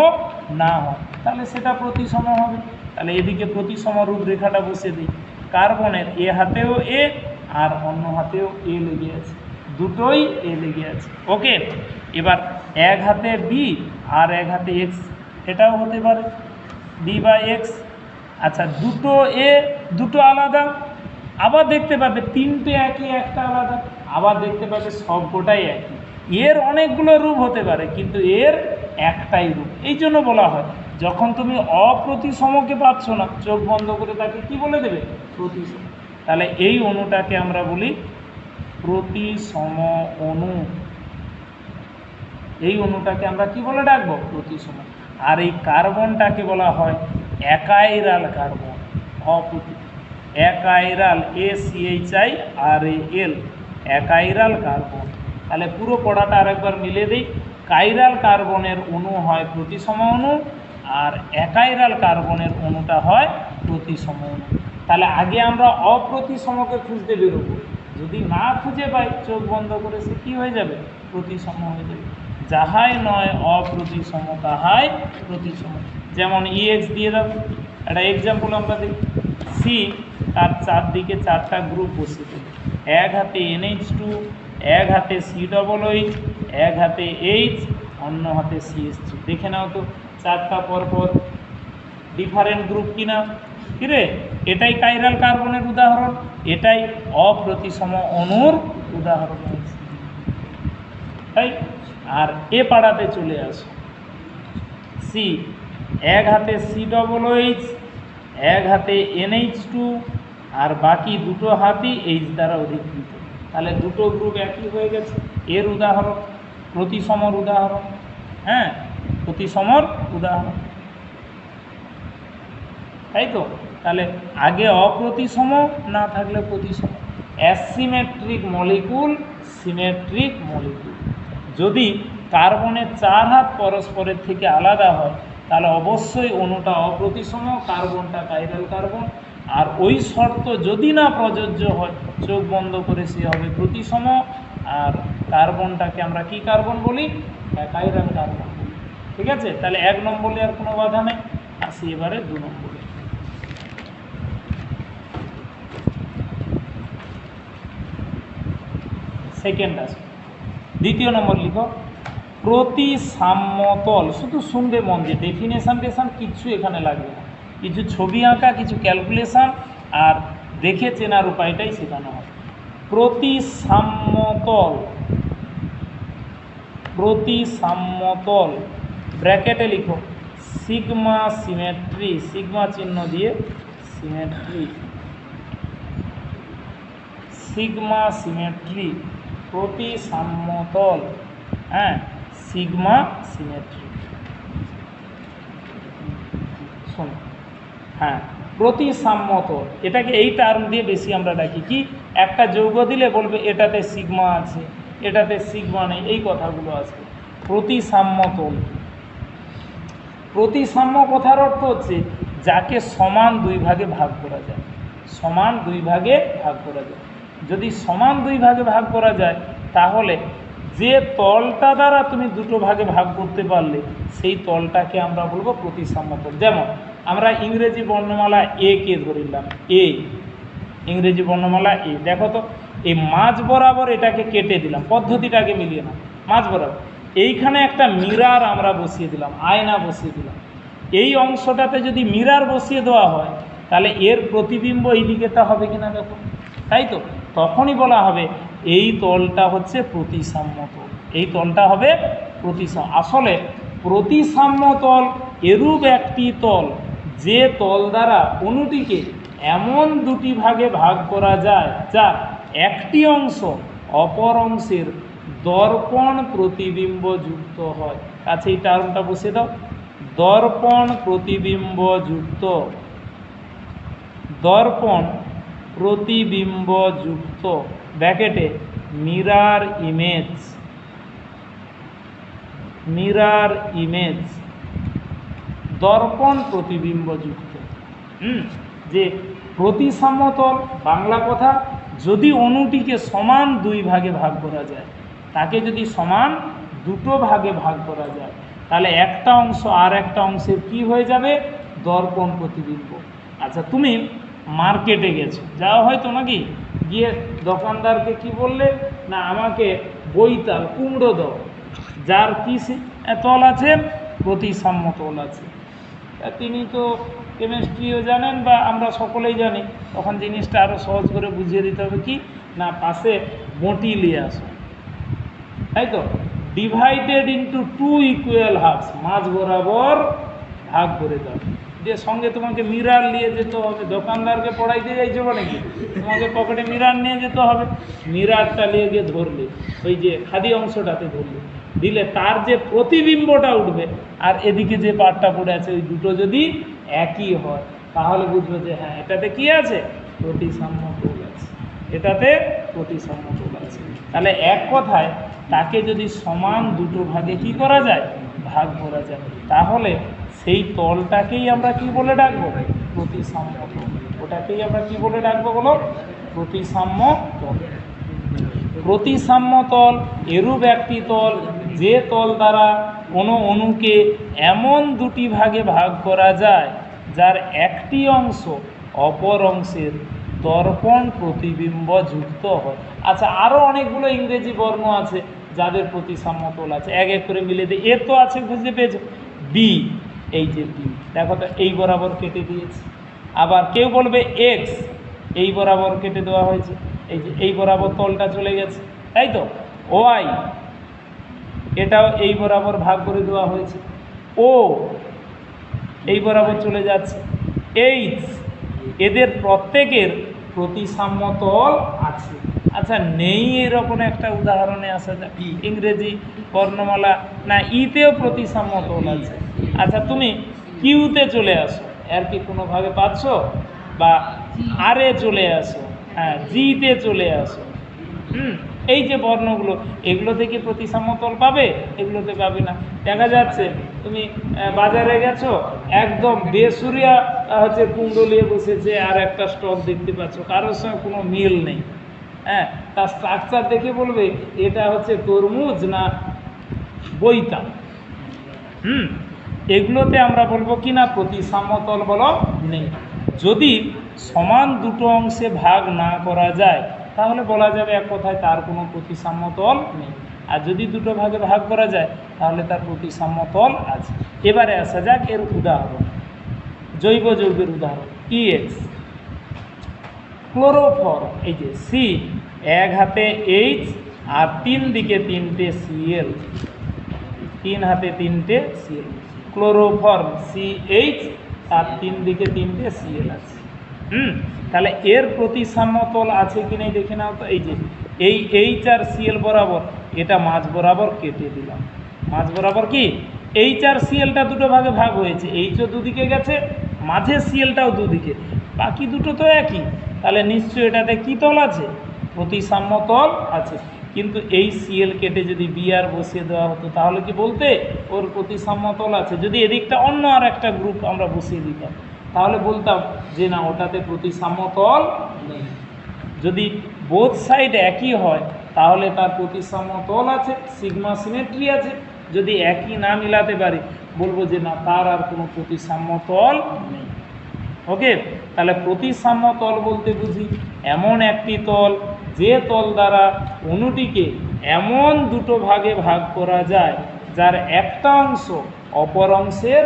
না হয় তাহলে সেটা প্রতিসম হবে। তাহলে এদিকে প্রতিসম রূপরেখাটা বসে দিই। কার্বনের এ হাতেও এ আর অন্য হাতেও এ লেগে আছে, দুটোই এ লেগে আছে। ওকে, এবার এক হাতে বি আর এক হাতে এক্স, এটাও হতে পারে বি বা এক্স। আচ্ছা, দুটো এ দুটো আলাদা, আবার দেখতে পাবে তিনটে একই একটা আলাদা, আবার দেখতে পাবে সবকটাই একই। এর অনেকগুলো রূপ হতে পারে কিন্তু এর একটাই রূপ। এই জন্য বলা হয় যখন তুমি অপ্রতিসমকে পাচ্ছ না, চোখ বন্ধ করে তাকে কি বলে দেবে? প্রতিসম। তাহলে এই অণুটাকে আমরা বলি প্রতিসম অণু। এই অণুটাকে আমরা কি বলে ডাকবো? প্রতিসম। আর এই কার্বনটাকে বলা হয় একাইরাল কার্বন। একাইরাল, ACHIRAL, একাইরাল carbon. তাহলে পুরো পড়াটা আরেকবার মিলে দিই। কাইরাল কার্বনের অণু হয় প্রতিসম অণু, আর একাইরাল কার্বনের অণুটা হয় প্রতিসম অণু। তাহলে আগে আমরা অপ্রতিসমকে খুঁজতে বেরোবো, যদি না খুঁজে পাই চোখ বন্ধ করে সে কী হয়ে যাবে? প্রতিসম হয়ে যাবে। যাহাই নয় অপ্রতিসম তাহাই প্রতিসম। যেমন EX দিয়ে দাও, একটা এক্সাম্পল আমরা দেখি। সি, তার চারদিকে চারটা গ্রুপ বসে দেবে, এক হাতে NH2, এক হাতে COOH, এক হাতে H, অন্য হাতে CH3। দেখে নাও তো চারটা পরপর ডিফারেন্ট গ্রুপ কিনা? কিরে, এটাই কাইরাল কার্বনের উদাহরণ, এটাই অপ্রতিসম অণুর উদাহরণ হয়েছে। তাই আর এ পাড়াতে চলে আসো। সি, এক হাতে COOH, এক হাতে NH2, আর বাকি দুটো হাতই H দ্বারা অধিকৃত। তাহলে দুটো গ্রুপ একই হয়ে গেছে। এর উদাহরণ প্রতিসমর উদাহরণ। হ্যাঁ, প্রতিসমর উদাহরণ, তাই তো। তাহলে আগে অপ্রতিসম, না থাকলে প্রতিসম। Asymmetric molecule, symmetric molecule. যদি কার্বনের চার হাত পরস্পরের থেকে আলাদা হয় তাহলে অবশ্যই অণুটা অপ্রতিসম, কার্বনটা কাইরাল কার্বন। আর ওই শর্ত যদি না প্রযোজ্য হয় চোখ বন্ধ করে সে হবে প্রতিসম। আর কার্বনটাকে আমরা কি কার্বন বলি? কাইরাল কার্বন বলি। ঠিক আছে, তাহলে এক নম্বরে আর কোনো বাধা নেই। আসি এবারে দু নম্বরে। সেকেন্ড আসে, দ্বিতীয় নম্বর লিখো প্রতিসাম্যতল। শুধু শুনবে মন দিয়ে, ডেফিনেশান কিচ্ছু এখানে লাগবে না, কিছু ছবি আঁকা, কিছু ক্যালকুলেশান আর দেখে চেনার উপায়টাই শেখানো হয়। প্রতিসাম্যতল, প্রতিসাম্যতল ব্র্যাকেটে লিখো সিগমা সিমেট্রি, সিগমা চিহ্ন দিয়ে সিমেট্রি, সিগমা সিমেট্রি, প্রতিসাম্যতল। হ্যাঁ, সিগমা সিমেট্রি। শোনো, হ্যাঁ, প্রতিসাম্যতল, এটাকে এই টার্ম দিয়ে বেশি আমরা ডাকি। কি, একটা যৌগ দিলে বলবে এটাতে সিগমা আছে, এটাতে সিগমা নেই, এই কথাগুলো আছে। প্রতিসাম্যতল, প্রতিসাম্য কথার অর্থ হচ্ছে যাকে সমান দুই ভাগে ভাগ করা যায়। সমান দুই ভাগে ভাগ করা যায়। যদি সমান দুই ভাগে ভাগ করা যায় তাহলে যে তলটা দ্বারা তুমি দুটো ভাগে ভাগ করতে পারলে সেই তলটাকে আমরা বলবো প্রতিসাম্যতল। যেমন আমরা ইংরেজি বর্ণমালা এ কে ধরিলাম, এ, ইংরেজি বর্ণমালা এ। দেখো তো, এই মাঝ বরাবর এটাকে কেটে দিলাম, পদ্ধতিটাকে মিলিয়ে না, মাঝ বরাবর এইখানে একটা মিরার আমরা বসিয়ে দিলাম, আয়না বসিয়ে দিলাম। এই অংশটাতে যদি মিরার বসিয়ে দেওয়া হয় তাহলে এর প্রতিবিম্ব এই দিকেটা হবে কিনা দেখো, তাই তো, তখনই বলা হবে এই তলটা হচ্ছে প্রতিসাম্য তল, এই তলটা হবে আসলে প্রতিসাম্য তল এরূপ একটি তল যে তল দ্বারা অণুটিকে এমন দুটি ভাগে ভাগ করা যায় যার একটি অংশ অপর অংশের দর্পণ প্রতিবিম্ব যুক্ত হয়। আচ্ছা, এই টার্মটা বসে দাও, দর্পণ প্রতিবিম্ব যুক্ত, দর্পণ প্রতিবিম্ব যুক্ত ব্র্যাকেটে মিরার ইমেজ, মিরার ইমেজ, দর্পণ প্রতিবিম্ব যুক্ত। যে প্রতিসাম্য তল, বাংলা কথা, যদি অণুটিকে সমান দুই ভাগে ভাগ করা যায়, তাকে যদি সমান দুটো ভাগে ভাগ করা যায়, তাহলে একটা অংশ আর একটা অংশের কি হয়ে যাবে, দর্পণ প্রতিবিম্ব। আচ্ছা, তুমি মার্কেটে গেছো, যাওয়া হয়তো নাকি, গিয়ে দোকানদারকে কি বললে, না আমাকে বৈতাল কুমড়ো দাও, যার কি তল আছে, প্রতিসাম্য তল আছে। তিনি তো কেমিস্ট্রিও জানেন বা আমরা সকলেই জানি, তখন জিনিসটা আরও সহজ করে বুঝিয়ে দিতে হবে কি না, পাশে বঁটি নিয়ে আসো, তাই তো, ডিভাইডেড ইন্টু টু ইকুয়াল হাফস, মাঝ বরাবর ভাগ করে দাও। যে সঙ্গে তোমাকে মিরার নিয়ে যেতে হবে, দোকানদারকে পড়াইতে যাইছো নাকি, তোমাকে পকেটে মিরার নিয়ে যেতে হবে, মিরারটা নিয়ে গিয়ে ধরলে, ওই যে খাদি অংশটাতে ধরলে, দিলে তার যে প্রতিবিম্বটা উঠবে আর এদিকে যে পার্টটা পড়ে আছে, ওই দুটো যদি একই হয়, তাহলে বুঝবে যে হ্যাঁ এটাতে কি আছে, প্রতিসাম্য তল আছে, এটাতে প্রতিসাম্য তল আছে। তাহলে এক কথায় তাকে যদি সমান দুটো ভাগে কি করা যায়, ভাগ করা যায়, তাহলে সেই তলটাকেই আমরা কি বলে ডাকবো, প্রতিসাম্য তল। ওটাকেই আমরা কি বলে ডাকবো বলো, প্রতিসাম্য তল। প্রতিসাম্য তল এরূপ একটি তল যে তল দ্বারা কোনো অণুকে এমন দুটি ভাগে ভাগ করা যায় যার একটি অংশ অপর অংশের দর্পণ প্রতিবিম্ব যুক্ত হয়। আচ্ছা, আরও অনেকগুলো ইংরেজি বর্ণ আছে যাদের প্রতিসাম্য তল আছে, এক এক করে মিলে দিয়ে, এর তো আছে বুঝতে পেরেছো, বি, এই যে বি দেখো তো এই বরাবর কেটে দিয়েছে। আবার কেউ বলবে এক্স, এই বরাবর কেটে দেওয়া হয়েছে, এই যে এই বরাবর তলটা চলে গেছে, তাই তো। ওয়াই, এটাও এই বরাবর ভাগ করে দেওয়া হয়েছে। ও এই বরাবর চলে যাচ্ছে। এইচ, এদের প্রত্যেকের প্রতিসাম্য তল আছে। আচ্ছা, নেই এরকম একটা উদাহরণে আসা যায়, ইংরেজি বর্ণমালা না, ইতেও প্রতিসাম্য তল আছে। আচ্ছা, তুমি কিউতে চলে আসো, আর কি কোনোভাবে পাচ্ছ, বা আরে চলে আসো, হ্যাঁ জিতে চলে আসো, এই যে বর্ণগুলো, এগুলো থেকে প্রতিসাম্য তল পাবে, এগুলোতে পাবে না। দেখা যাচ্ছে তুমি বাজারে গেছো, একদম বেসুরিয়া হচ্ছে কুমড়ো নিয়ে বসেছে, আর একটা স্টক দেখতে পাচ্ছ, কারোর সঙ্গে কোনো মিল নেই, হ্যাঁ, তার স্ট্রাকচার দেখে বলবে এটা হচ্ছে তরমুজ না বৈতাল। এগুলোতে আমরা বলবো কি না, প্রতিসাম্য তল বলো নেই। যদি সমান দুটো অংশে ভাগ না করা যায়, তাহলে বলা যাবে এক কথায় তার কোনো প্রতিসাম্য তল নেই। আর যদি দুটো ভাগে ভাগ করা যায়, তাহলে তার প্রতিসাম্য তল আছে। এবারে আসা যাক এর উদাহরণ, জৈব যৌগের উদাহরণ। ইএক্স, ক্লোরোফর্ম, এই যে সি, এক হাতে এইচ আর তিন দিকে তিনটে সিএল, তিন হাতে তিনটে সিএল, ক্লোরোফর্ম সিএইচ আর তিন দিকে তিনটে সিএল আছে। তাহলে এর প্রতিসাম্য তল আছে কি নেই দেখে নাও তো। এই যে এই এইচ আর সিএল বরাবর, এটা মাঝ বরাবর কেটে দিলাম, মাঝ বরাবর কি এইচ আর সিএলটা দুটো ভাগে ভাগ হয়েছে, এইচও দুদিকে গেছে, মাঝে সিএলটাও দুদিকে, বাকি দুটো তো একই, তাহলে নিশ্চয়ই এটাতে কি তল আছে, প্রতিসাম্য তল আছে। কিন্তু এই সিএল কেটে যদি বি আর বসিয়ে দেওয়া হতো, তাহলে কি বলতে ওর প্রতিসাম্য তল আছে। যদি এদিকটা অন্য আর একটা গ্রুপ আমরা বসিয়ে দিতাম, তাহলে বলতাম যে না, ওটাতে প্রতিসাম্য তল নেই। যদি বোথ সাইড একই হয়, তাহলে তার প্রতিসাম্য তল আছে, সিগমা সিমেট্রি আছে। যদি একই না মিলাতে পারি, বলবো যে না, তার আর কোনো প্রতিসাম্য তল নেই। ওকে, তাহলে প্রতিসাম্য তল বলতে বুঝি এমন একটি তল যে তল দ্বারা অণুটিকে এমন দুটো ভাগে ভাগ করা যায় যার একটা অংশ অপর অংশের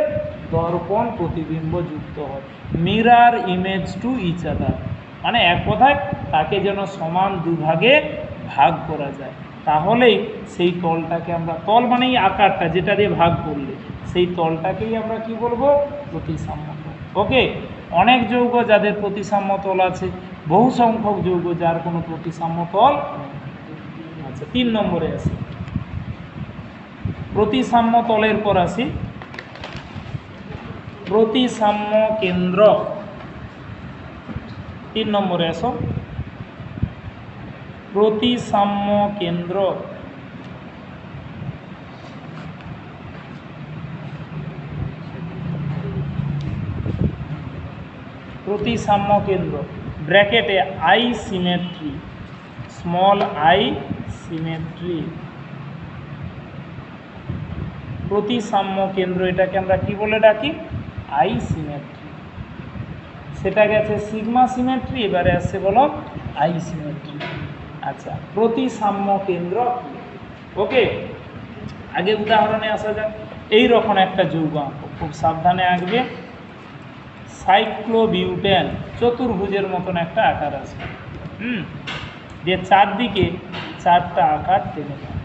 দর্পণ প্রতিবিম্ব যুক্ত হয়। Mirror image to each other, মানে এক কথায় তাকে যেন সমান দুভাগে ভাগ করা যায়, তাহলেই সেই তলটাকে আমরা, তল মানে এই আকারটা যেটা দিয়ে ভাগ করলে সেই তলটাকেই আমরা কি বলবো, প্রতিসাম্য তল। ওকে, অনেক যৌগ যাদের প্রতিসাম্য তল আছে, বহু সংখ্যক যৌগ যার কোনো প্রতিসাম্য তল নেই। আচ্ছা, 3 নম্বরে আসি, প্রতিসাম্য তলের পর আসি প্রতিসাম্য কেন্দ্র। 3 নম্বরে আসো, প্রতিসাম্য কেন্দ্র। প্রতিসাম্য কেন্দ্র ব্র্যাকেটে i symmetry, small i symmetry, প্রতিসাম্য কেন্দ্র, এটাকে আমরা কি বলে ডাকি, আই সিমেট্রি। সেটা গেছে সিগমা সিমেট্রি, এবারে আসছে বলো আই সিমেট্রি। আচ্ছা, প্রতিসাম্য কেন্দ্র। ওকে, আগে উদাহরণে আসা যাক। এইরকম একটা যৌগ আঁকো, খুব সাবধানে আঁকবে। সাইক্লোবিউটেন, চতুর্ভুজের মতন একটা আকার আছে, দিয়ে চারদিকে 4টা আকার টেনে নেয়।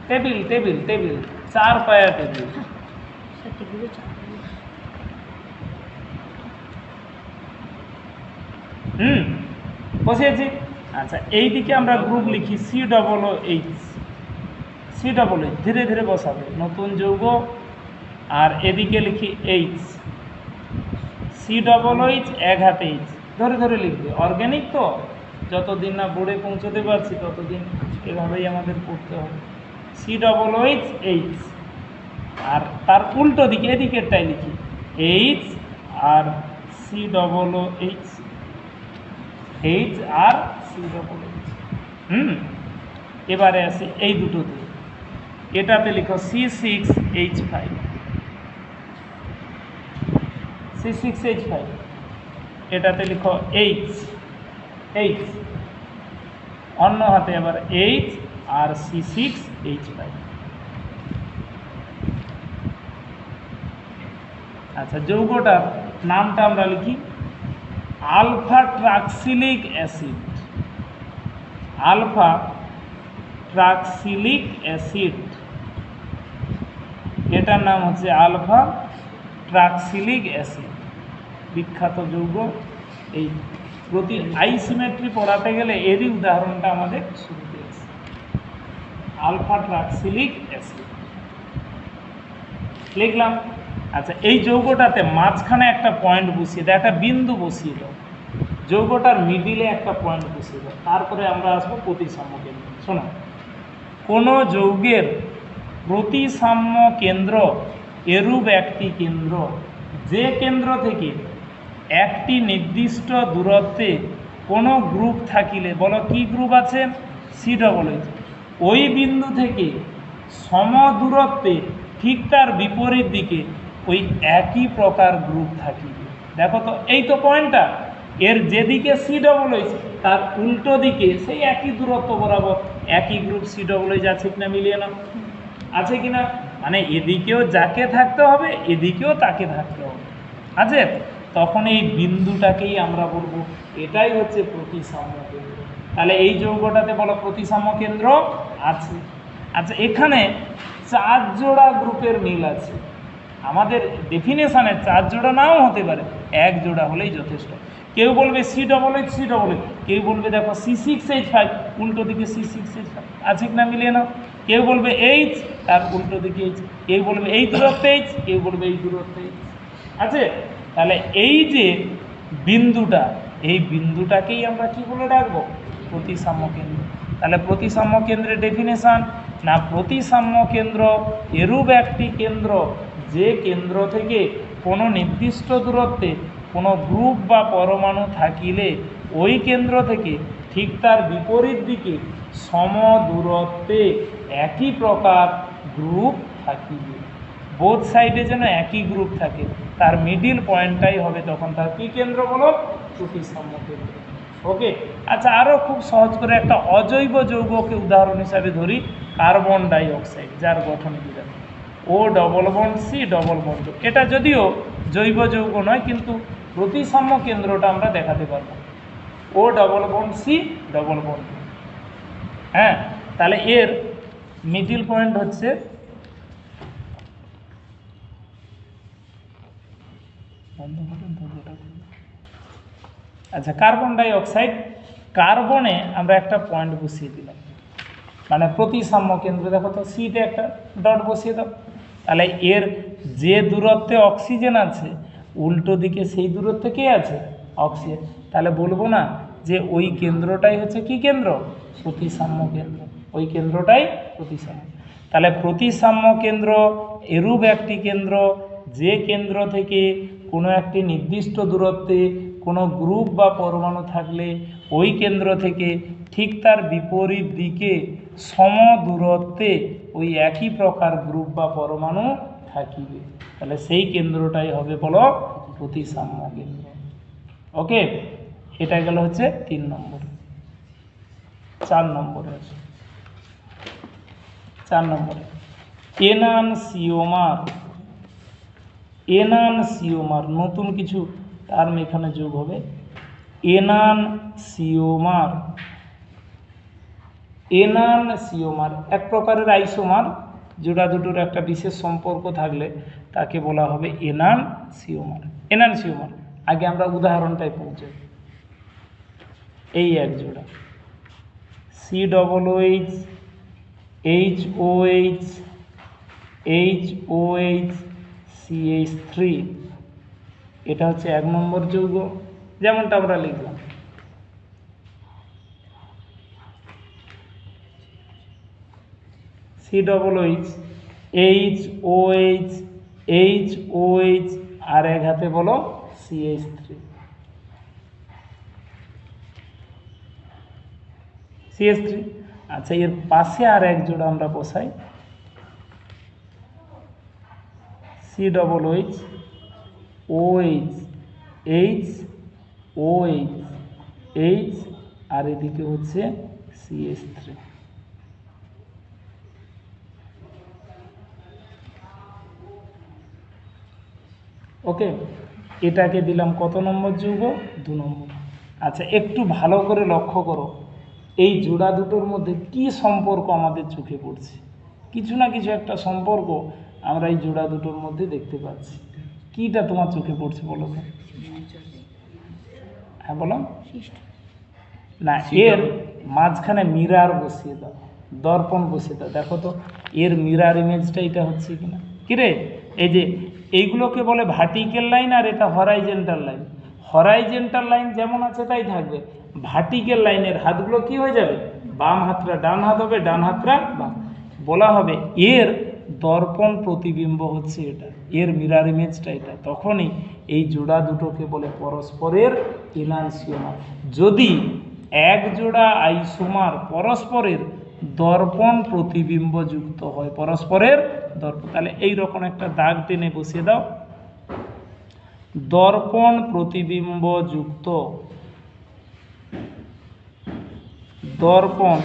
টেবিল টেবিল টেবিল, 4 পায়া টেবিল। বসিয়েছি। আচ্ছা, এইদিকে আমরা গ্রুপ লিখি COOH, COOH, ধীরে ধীরে বসাবে, নতুন যৌগ। আর এদিকে লিখি H, COOH, এক হাতে H, ধরে ধরে লিখবে। অর্গানিক তো, যতদিন না বোর্ডে পৌঁছতে পারছি ততদিন এভাবেই আমাদের পড়তে হবে। COOH, H, আর তার উল্টো দিকে এদিকেরটাই লিখি H আর COOH, H আর COOH। এবারে আসি এই দুটোতে, এটাতে লিখো C6H5, C6H5, এটাতে লিখো H, অন্য হাতে আবার H আর C6H5। আচ্ছা, যৌগটার নামটা আমরা লিখি আলফা ট্রাক্সিলিক অ্যাসিড, আলফা ট্রাক্সিলিক অ্যাসিড, এটার নাম হচ্ছে আলফা ট্রাক্সিলিক অ্যাসিড, বিখ্যাত যৌগ। এই প্রতি আইসিমেট্রি পড়াতে গেলে এরই উদাহরণটা আমাদের শুরুতে আছে, আলফা ট্রাক্সিলিক অ্যাসিড লিখলাম। আচ্ছা, এই যৌগটাতে মাঝখানে একটা পয়েন্ট বসিয়ে দাও, একটা বিন্দু বসিয়ে দাও, যৌগটার মিডিলে একটা পয়েন্ট বসিয়ে দাও, তারপরে আমরা আসবো প্রতিসাম্য কেন্দ্র। শোনো, কোনো যৌগের প্রতিসাম্য কেন্দ্র এরূপ একটি কেন্দ্র, যে কেন্দ্র থেকে একটি নির্দিষ্ট দূরত্বে কোনো গ্রুপ থাকিলে, বলো কি গ্রুপ আছে, COOH, ওই বিন্দু থেকে সম দূরত্বে ঠিক তার বিপরীত দিকে ওই একই প্রকার গ্রুপ থাকিবে। দেখো তো, এই তো পয়েন্টটা, এর যেদিকে COOH তার উল্টো দিকে সেই একই দূরত্ব বরাবর একই গ্রুপ COOH আছে কিনা মিলিয়ে নাও, আছে কিনা, মানে এদিকেও যাকে থাকতে হবে এদিকেও তাকে থাকতে হবে, আছে। তখন এই বিন্দুটাকেই আমরা বলবো এটাই হচ্ছে প্রতিসাম্য কেন্দ্র। তাহলে এই যৌগটাতে বলো প্রতিসাম্য কেন্দ্র আছে। আচ্ছা, এখানে 4 জোড়া গ্রুপের মিল আছে। আমাদের ডেফিনেশানে 4 জোড়া নাও হতে পারে, 1 জোড়া হলেই যথেষ্ট। কেউ বলবে COOH, কেউ বলবে দেখো C6H5, উল্টো দিকে C6H5 আছে কিনা মিলিয়ে নাও। কেউ বলবে H, তার উল্টো দিকে H, কেউ বলবে এই দূরত্বে H, কেউ বলবে এই দূরত্বে H, আছে। তাহলে এই যে বিন্দুটা, এই বিন্দুটাকেই আমরা কি বলে ডাকবো, প্রতিসাম্য কেন্দ্র। তাহলে প্রতিসাম্য কেন্দ্রের ডেফিনেশান না, প্রতিসাম্য কেন্দ্র এরূপ একটি কেন্দ্র, যে কেন্দ্র থেকে কোনো নির্দিষ্ট দূরত্বে কোনো গ্রুপ বা পরমাণু থাকিলে ওই কেন্দ্র থেকে ঠিক তার বিপরীত দিকে সম দূরত্বে একই প্রকার গ্রুপ থাকিবে। বোথ সাইডে যেন একই গ্রুপ থাকে, তার মিডিল পয়েন্টটাই হবে তখন তার কী কেন্দ্র বলো? প্রতিসাম্য কেন্দ্র। ওকে, আচ্ছা আরও খুব সহজ করে একটা অজৈব যৌগকে উদাহরণ হিসাবে ধরি, কার্বন ডাই অক্সাইড, যার গঠন বিধান O double bond C double bond. এটা যদিও জৈব যৌগ নয়, কিন্তু প্রতিসাম্য কেন্দ্রটা আমরা দেখাতে পারবো। O double bond C double bond. হ্যাঁ, তাহলে এর মিডিল পয়েন্ট হচ্ছে আচ্ছা কার্বন ডাই অক্সাইড, কার্বনে আমরা একটা পয়েন্ট বসিয়ে দিলাম, মানে প্রতিসাম্য কেন্দ্র। দেখো তো সিতে একটা ডট বসিয়ে দাও, তাহলে এর যে দূরত্বে অক্সিজেন আছে উল্টো দিকে সেই দূরত্বে কে আছে? অক্সিজেন। তাহলে বলবো না যে ওই কেন্দ্রটাই হচ্ছে কি কেন্দ্র? প্রতিসাম্য কেন্দ্র। ওই কেন্দ্রটাই প্রতিসাম্য। তাহলে প্রতিসাম্য কেন্দ্র এরূপ একটি কেন্দ্র যে কেন্দ্র থেকে কোনো একটি নির্দিষ্ট দূরত্বে কোনো গ্রুপ বা পরমাণু থাকলে ওই কেন্দ্র থেকে ঠিক তার বিপরীত দিকে সম দূরত্বে ওই একই প্রকার গ্রুপ বা পরমাণু থাকিবে, তাহলে সেই কেন্দ্রটাই হবে বলো প্রতিসাম্য কেন্দ্র। ওকে, এটা গেল হচ্ছে 3 নম্বর। 4 নম্বরে আছে, 4 নম্বরে এনানসিওমার। এনানসিওমার নতুন কিছু টার্ম এখানে যোগ হবে। এনানসিওমার, এনানসিওমার এক প্রকারের আইসোমার, জোড়া দুটোর একটা বিশেষ সম্পর্ক থাকলে তাকে বলা হবে এনানসিওমার। এনানসিওমার আগে আমরা উদাহরণটায় পৌঁছাই। এই এক জোড়া C double H H O H H O H CH3, এটা হচ্ছে 1 নম্বর যৌগ, যেমনটা আমরা লিখলাম। C double H H O H H O H আর এক হাতে বলো CH3। CH3, আচ্ছা এর পাশে আর এক জোড়া আমরা বসাই, C double H O H H O H H আর এদিকে হচ্ছে CH3। ওকে, এটাকে দিলাম কত নম্বর যৌগ? 2 নম্বর। আচ্ছা একটু ভালো করে লক্ষ্য করো, এই জোড়া দুটোর মধ্যে কি সম্পর্ক আমাদের চোখে পড়ছে? কিছু না কিছু একটা সম্পর্ক আমরা এই জোড়া দুটোর মধ্যে দেখতে পাচ্ছি। কিটা তোমার চোখে পড়ছে বলো তো? হ্যাঁ বলো না, এর মাঝখানে মিরার বসিয়ে দাও, দর্পণ বসিয়ে দাও। দেখো তো এর মিরার ইমেজটা এটা হচ্ছে কিনা। কিরে, এই যে এইগুলোকে বলে ভার্টিক্যাল লাইন, আর এটা হরাইজেন্টাল লাইন। হরাইজেন্টাল লাইন যেমন আছে তাই থাকবে, ভার্টিক্যাল লাইনের হাতগুলো কি হয়ে যাবে? বাম হাতটা ডান হাত হবে, ডান হাতটা বাম। বলা হবে এর দর্পণ প্রতিবিম্ব হচ্ছে এটা, এর মিরার ইমেজটা এটা। তখনই এই জোড়া দুটোকে বলে পরস্পরের এনানসিওমার। যদি এক জোড়া আইসোমার পরস্পরের দর্পণ প্রতিবিম্ব যুক্ত হয়, পরস্পরের দর্পণ, তাহলে এইরকম একটা দাগ টেনে বসিয়ে দাও, দর্পণ প্রতিবিম্ব যুক্ত, দর্পণ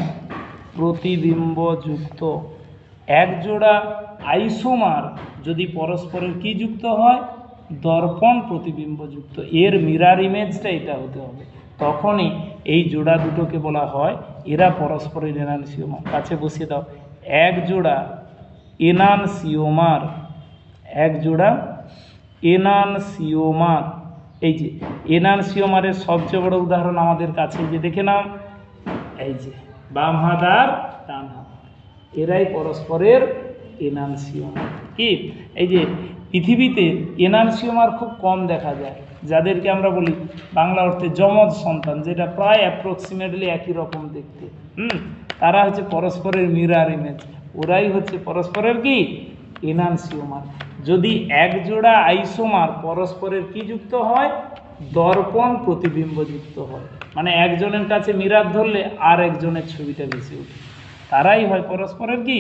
প্রতিবিম্ব যুক্ত এক জোড়া আইসোমার যদি পরস্পরের কি যুক্ত হয়? দর্পণ প্রতিবিম্ব যুক্ত। এর মিরার ইমেজটা এটা হতে হবে, তখনই এই জোড়া দুটোকে বলা হয় এরা পরস্পরের এনানসিওমার। কাছে বসিয়ে দাও, এক জোড়া এনানসিওমার, এক জোড়া এনানসিওমার। এই যে এনানসিওমারের সবচেয়ে বড় উদাহরণ আমাদের কাছে, যে দেখে নাও, এই যে বাম হাত আর ডান হাত, এরাই পরস্পরের এনানসিওমার। কি এই যে পৃথিবীতে এনানসিওমার খুব কম দেখা যায়, যাদেরকে আমরা বলি বাংলা অর্থে যমজ সন্তান, যেটা প্রায় অ্যাপ্রক্সিমেটলি একই রকম দেখতে, তারা হচ্ছে পরস্পরের মিরার ইমেজ, ওরাই হচ্ছে পরস্পরের কি? এনানসিওমার। যদি এক জোড়া আইসোমার পরস্পরের কি যুক্ত হয়? দর্পণ প্রতিবিম্ব যুক্ত হয়, মানে একজনের কাছে মিরার ধরলে আর একজনের ছবিটা বেশি ওঠে, তারাই হয় পরস্পরের কি?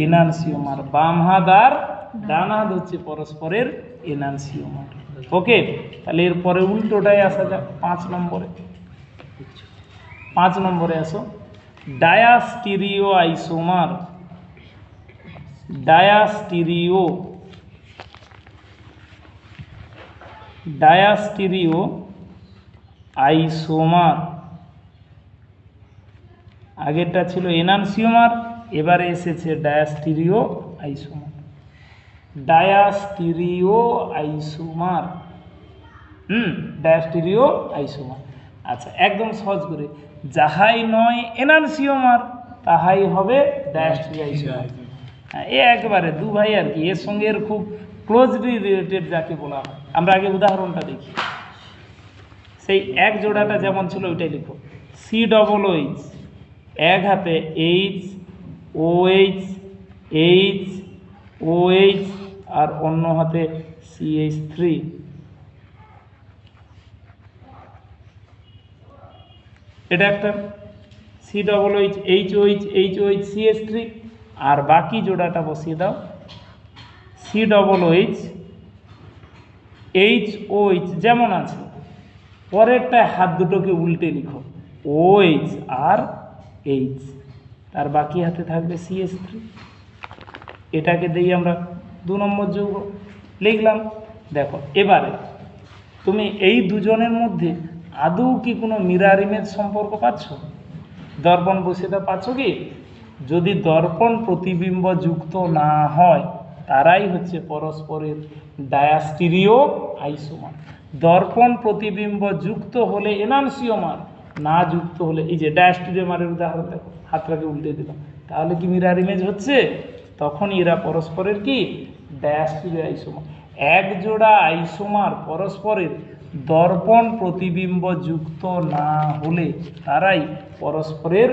এনানসিওমার। বাম হাত আর ডান হাত হচ্ছে পরস্পরের এনানসিওমার। ওকে, তাহলে এরপরে উল্টোটায় আসা যাক 5 নম্বরে। 5 নম্বরে আসো, ডায়াস্টিরিও আইসোমার। ডায়াস্টিরিও আইসোমার, আগেরটা ছিল এনানসিওমার, এবারে এসেছে ডায়াস্টিরিও আইসোমার। ডায়াস্টিরিও আইসোমার। আচ্ছা, একদম সহজ করে, যাহাই নয় এনানসিওমার তাহাই হবে ডায়াস্টিরিও আইসোমার। হ্যাঁ, এ একেবারে দু ভাই আর কি, এর সঙ্গে এর খুব ক্লোজলি রিলেটেড যাকে বলা হয়। আমরা আগে উদাহরণটা দেখি। সেই এক জোড়াটা যেমন ছিল ওইটাই লিখো, COOH, এক হাতে OH আর অন্য হাতে CH3। এটা একটা COOH, HOH, CH3, আর বাকি জোড়াটা বসিয়ে দাও COOH, HOH যেমন আছে, পরেরটায় হাত দুটোকে উল্টে লিখো OH আর H, তার বাকি হাতে থাকবে CH3। এটাকে দিই আমরা 2 নম্বর যৌগ লিখলাম। দেখো এবারে তুমি এই দুজনের মধ্যে আদৌ কি কোনো মিরার ইমেজ সম্পর্ক পাচ্ছ? দর্পণ বসিয়ে দাও, পাচ্ছ কি? যদি দর্পণ প্রতিবিম্ব যুক্ত না হয় তারাই হচ্ছে পরস্পরের ডায়াস্টিরিও আইসোমার। দর্পণ প্রতিবিম্ব যুক্ত হলে এনানসিওমার, না যুক্ত হলে, এই যে ডায়াস্টিরিওমারের উদাহরণ দেখো, হাতটাকে উল্টে দিলাম, তাহলে কি মিরার ইমেজ হচ্ছে? তখন এরা পরস্পরের কি ডায়াস্টিরিও আইসোমার। এক জোড়া আইসোমার পরস্পরের দর্পণ প্রতিবিম্ব যুক্ত না হলে তারাই পরস্পরের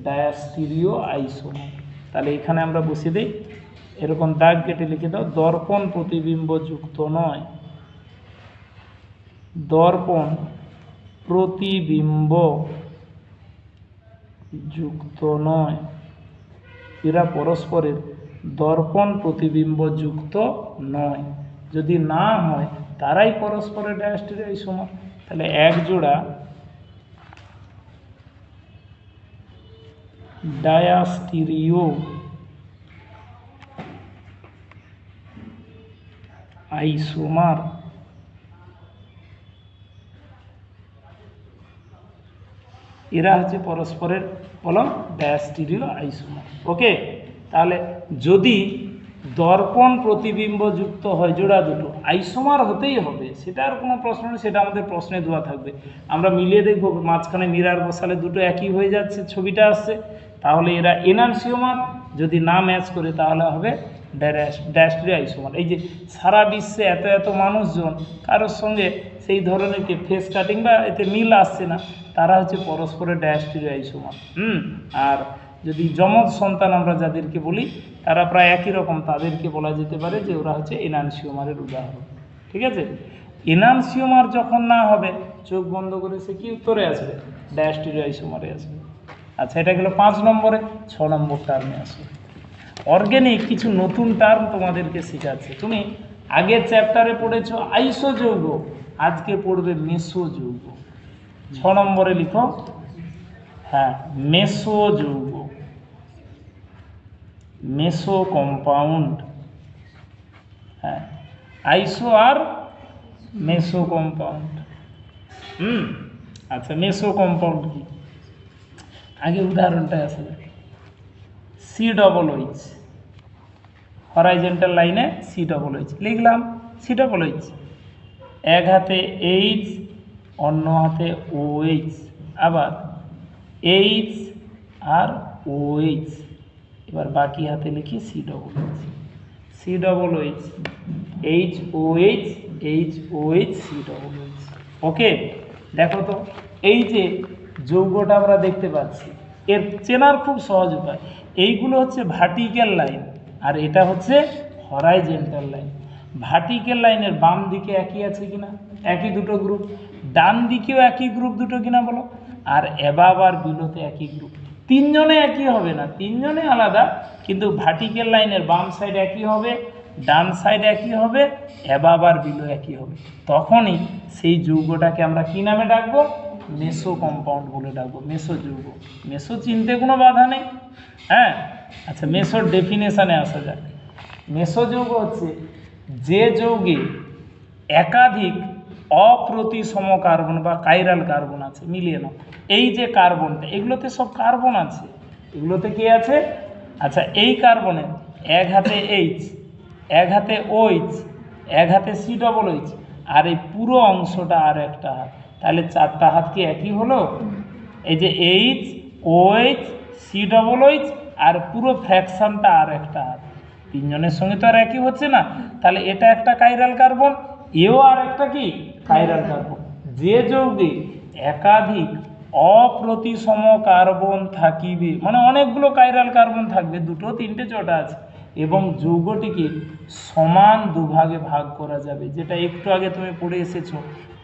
ডায়াস্টিরিও আইসোমার। তাহলে এখানে আমরা বসিয়ে দিই, এরকম দাগ কেটে লিখে দাও, দর্পণ প্রতিবিম্ব যুক্ত নয়, দর্পণ প্রতিবিম্ব যুক্ত নয়, এরা পরস্পরের দর্পণ প্রতিবিম্ব যুক্ত নয়। যদি না হয় তারাই পরস্পরের ডায়াস্টিরিও আইসোমার। তাহলে এক জোড়া ডায়াস্টিরিও আইসোমার এরা হচ্ছে পরস্পরের বলো ডায়াস্টিরিও আইসোমার। ওকে, তাহলে যদি দর্পণ প্রতিবিম্ব যুক্ত হয় জোড়া দুটো, আইসোমার হতেই হবে, সেটা আর কোনো প্রশ্ন নেই, সেটা আমাদের প্রশ্নে দেওয়া থাকবে। আমরা মিলিয়ে দেখব, মাঝখানে মিরার বসালে দুটো একই হয়ে যাচ্ছে, ছবিটা আসছে, তাহলে এরা এনানসিওমার। যদি না ম্যাচ করে তাহলে হবে ডায়াস্টিরিও আইসোমার। এই যে সারা বিশ্বে এত এত মানুষজন, কারোর সঙ্গে সেই ধরনের কি ফেস কাটিং বা এতে মিল আসছে না, তারা হচ্ছে পরস্পরের ডায়াস্টিরিও আইসোমার। আর যদি যমজ সন্তান আমরা যাদেরকে বলি, তারা প্রায় একই রকম, তাদেরকে বলা যেতে পারে যে ওরা হচ্ছে এনানসিওমারের উদাহরণ। ঠিক আছে, এনানসিওমার যখন না হবে, চোখ বন্ধ করে সে কি উত্তরে আসবে? ডায়াস্টিরিও আইসোমারে আসবে। আচ্ছা, এটা গেল 5 নম্বরে। 6 নম্বর টার্মে আসবে। অর্গানিক কিছু নতুন টার্ম তোমাদেরকে শেখাচ্ছে। তুমি আগের চ্যাপ্টারে পড়েছো আইসো যৌগ, আজকে পড়বে মেসো যৌগ। 6 নম্বরে লিখো, হ্যাঁ, মেসো যৌগ, মেসো কম্পাউন্ড। হ্যাঁ, আইসো আর মেসো কম্পাউন্ড। আচ্ছা, মেসো কম্পাউন্ড কি? আগে উদাহরণটা আসলে COOH, হরাইজন্টাল লাইনে COOH লিখলাম। COOH এক হাতে H, অন্য হাতে OH, আবার H আর OH, এবার বাকি হাতে লিখি COOH, COOH, HOH, HOH, COOH। ওকে, দেখো তো এই যে যৌগটা আমরা দেখতে পাচ্ছি, এর চেনার খুব সহজ উপায়। এইগুলো হচ্ছে ভার্টিক্যাল লাইন আর এটা হচ্ছে হরাইজন্টাল লাইন। ভার্টিক্যাল লাইনের বাম দিকে একই আছে কিনা? একই দুটো গ্রুপ। ডান দিকেও একই গ্রুপ দুটো কিনা বলো? আর অ্যাবাভ আর বিলোতে একই গ্রুপ। তিনজনে একই হবে না, তিনজনে আলাদা, কিন্তু ভার্টিক্যাল লাইনের বাম সাইড একই হবে, ডান সাইড একই হবে, অ্যাবাভ আর বিলো একই হবে, তখনই সেই যৌগটাকে আমরা কি নামে ডাকবো? মেসো কম্পাউন্ড বলে ডাকবো, মেসো যৌগ। মেসো চিনতে কোনো বাধা নেই। হ্যাঁ, আচ্ছা মেসোর ডেফিনেশানে আসা যাক। মেসো যৌগ হচ্ছে যে যৌগে একাধিক অপ্রতিসম কার্বন বা কাইরাল কার্বন আছে। মিলিয়ে নাও, এই যে কার্বনটা, এগুলোতে সব কার্বন আছে, এগুলোতে কি আছে? আচ্ছা এই কার্বনে এক হাতে এইচ, এক হাতে ওইচ, এক হাতে সি ডবল এইচ, আর এই পুরো অংশটা আর একটা হাত, তাহলে চারটা হাত কি একই হলো? এই যে এইচ, ওইচ, সি ডবল এইচ আর পুরো ফ্র্যাকশনটা আর একটা হাত, তিনজনের সঙ্গে তো আর একই হচ্ছে না। তাহলে এটা একটা কাইরাল কার্বন, এও আর একটা কি কাইরাল কার্বন। যে যৌগে একাধিক অপ্রতিসম কার্বন থাকিবে, মানে অনেকগুলো কাইরাল কার্বন থাকবে, দুটো তিনটে চটা আছে, এবং যৌগটিকে সমান দুভাগে ভাগ করা যাবে, যেটা একটু আগে তুমি পড়ে এসেছো,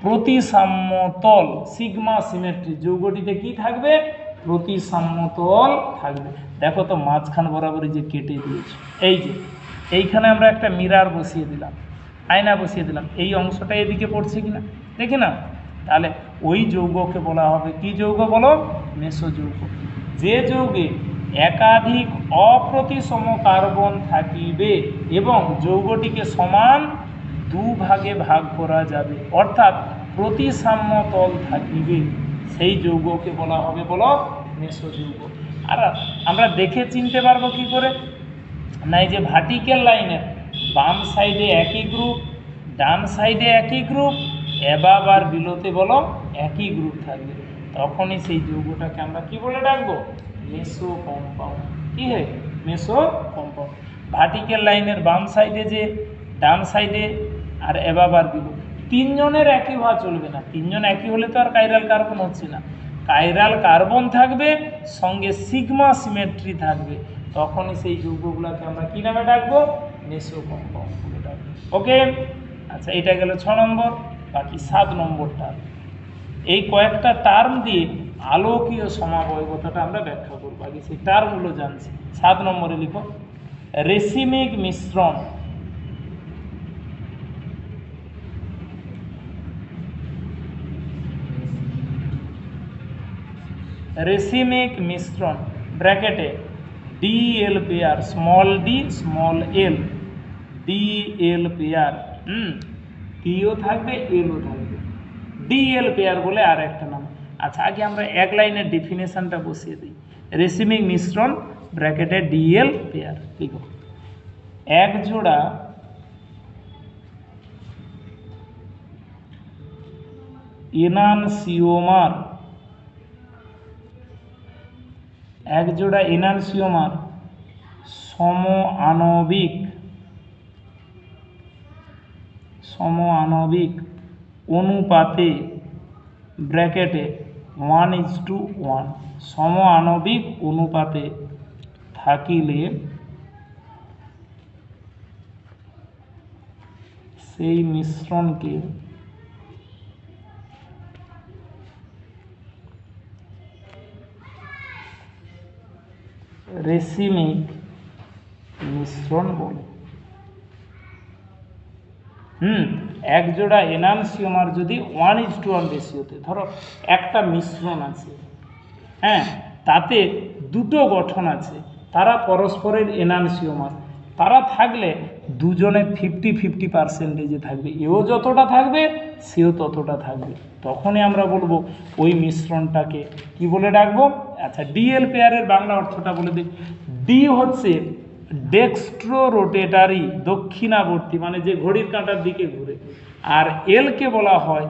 প্রতিসাম্যতল সিগমা সিমেট্রি। যৌগটিতে কি থাকবে? প্রতিসাম্যতল থাকবে। দেখো তো মাঝখান বরাবরই যে কেটে দিয়েছো, এই যে এইখানে আমরা একটা মিরার বসিয়ে দিলাম, আয়না বসিয়ে দিলাম, এই অংশটা এদিকে পড়ছে কিনা দেখি না? তাহলে ওই যৌগকে বলা হবে কি যৌগ বলো? মেসো যৌগ। যে যৌগে একাধিক অপ্রতিসম কার্বন থাকিবে এবং যৌগটিকে সমান দুভাগে ভাগ করা যাবে, অর্থাৎ প্রতিসাম্যতল থাকিবে, সেই যৌগকে বলা হবে বলো মেসো যৌগ। আর আমরা দেখে চিনতে পারবো কি করে? না, এই যে ভার্টিক্যাল লাইনের বাম সাইডে একই গ্রুপ, ডান সাইডে একই গ্রুপ, অ্যাবাভ আর বিলোতে বলো একই গ্রুপ থাকবে, তখনই সেই যৌগটাকে আমরা কি বলে ডাকবো? মেসো কম্পাউন্ড। কি হয়? মেসো কম্পাউন্ড। ভার্টিক্যাল লাইনের বাম সাইডে যে, ডান সাইডে আর অ্যাবাভ আর বিলো, তিনজনের একই হওয়া চলবে না, তিনজন একই হলে তো আর কাইরাল কার্বন হচ্ছে না, কাইরাল কার্বন থাকবে, সঙ্গে সিগমা সিমেট্রি থাকবে, তখনই সেই যৌগগুলোকে আমরা কী নামে ডাকবো? মেসো কম্পাউন্ড বলে ডাকবো। ওকে, আচ্ছা এটা গেল 6 নম্বর। বাকি 7 নম্বরটা, এই কয়েকটা টার্ম দিয়ে আলোকীয় সমাবয়বতাটা আমরা ব্যাখ্যা করবো, আগে সেই টার্মগুলো জানছি। 7 নম্বরে লিখো রেসিমিক মিশ্রণ। রেসিমিক মিশ্রণ ব্র্যাকেটে DL pair, small D small L, DL pair, ডিও থাকবে এলও থাকবে, ডিএল পেয়ার বলে আর একটা নাম। আচ্ছা আগে আমরা এক লাইনের ডেফিনেশনটা বসিয়ে দিই। রেসিমিক মিশ্রণ ব্র্যাকেটে ডিএল পেয়ার, লিখো এক জোড়া এনানসিওমার, এক জোড়া এনানসিওমার সম-আণবিক অনুপাতে ব্র্যাকেটে 1:1, সম-আণবিক অনুপাতে থাকিলে সেই মিশ্রণকে রেসিমিক মিশ্রণ বলে। এক জোড়া এনানসিওমার যদি 1:1 রেশিওতে, ধরো একটা মিশ্রণ আছে, হ্যাঁ, তাতে দুটো গঠন আছে, তারা পরস্পরের এনানসিওমার, তারা থাকলে দুজনে 50-50% থাকবে, এও যতটা থাকবে সেও ততটা থাকবে, তখনই আমরা বলবো ওই মিশ্রণটাকে কি বলে ডাকবো? আচ্ছা ডিএল পেয়ারের বাংলা অর্থটা বলে দিই। ডি হচ্ছে ডেক্সট্রো রোটেটারি, দক্ষিণাবর্তী, মানে যে ঘড়ির কাঁটার দিকে ঘুরে, আর এলকে বলা হয়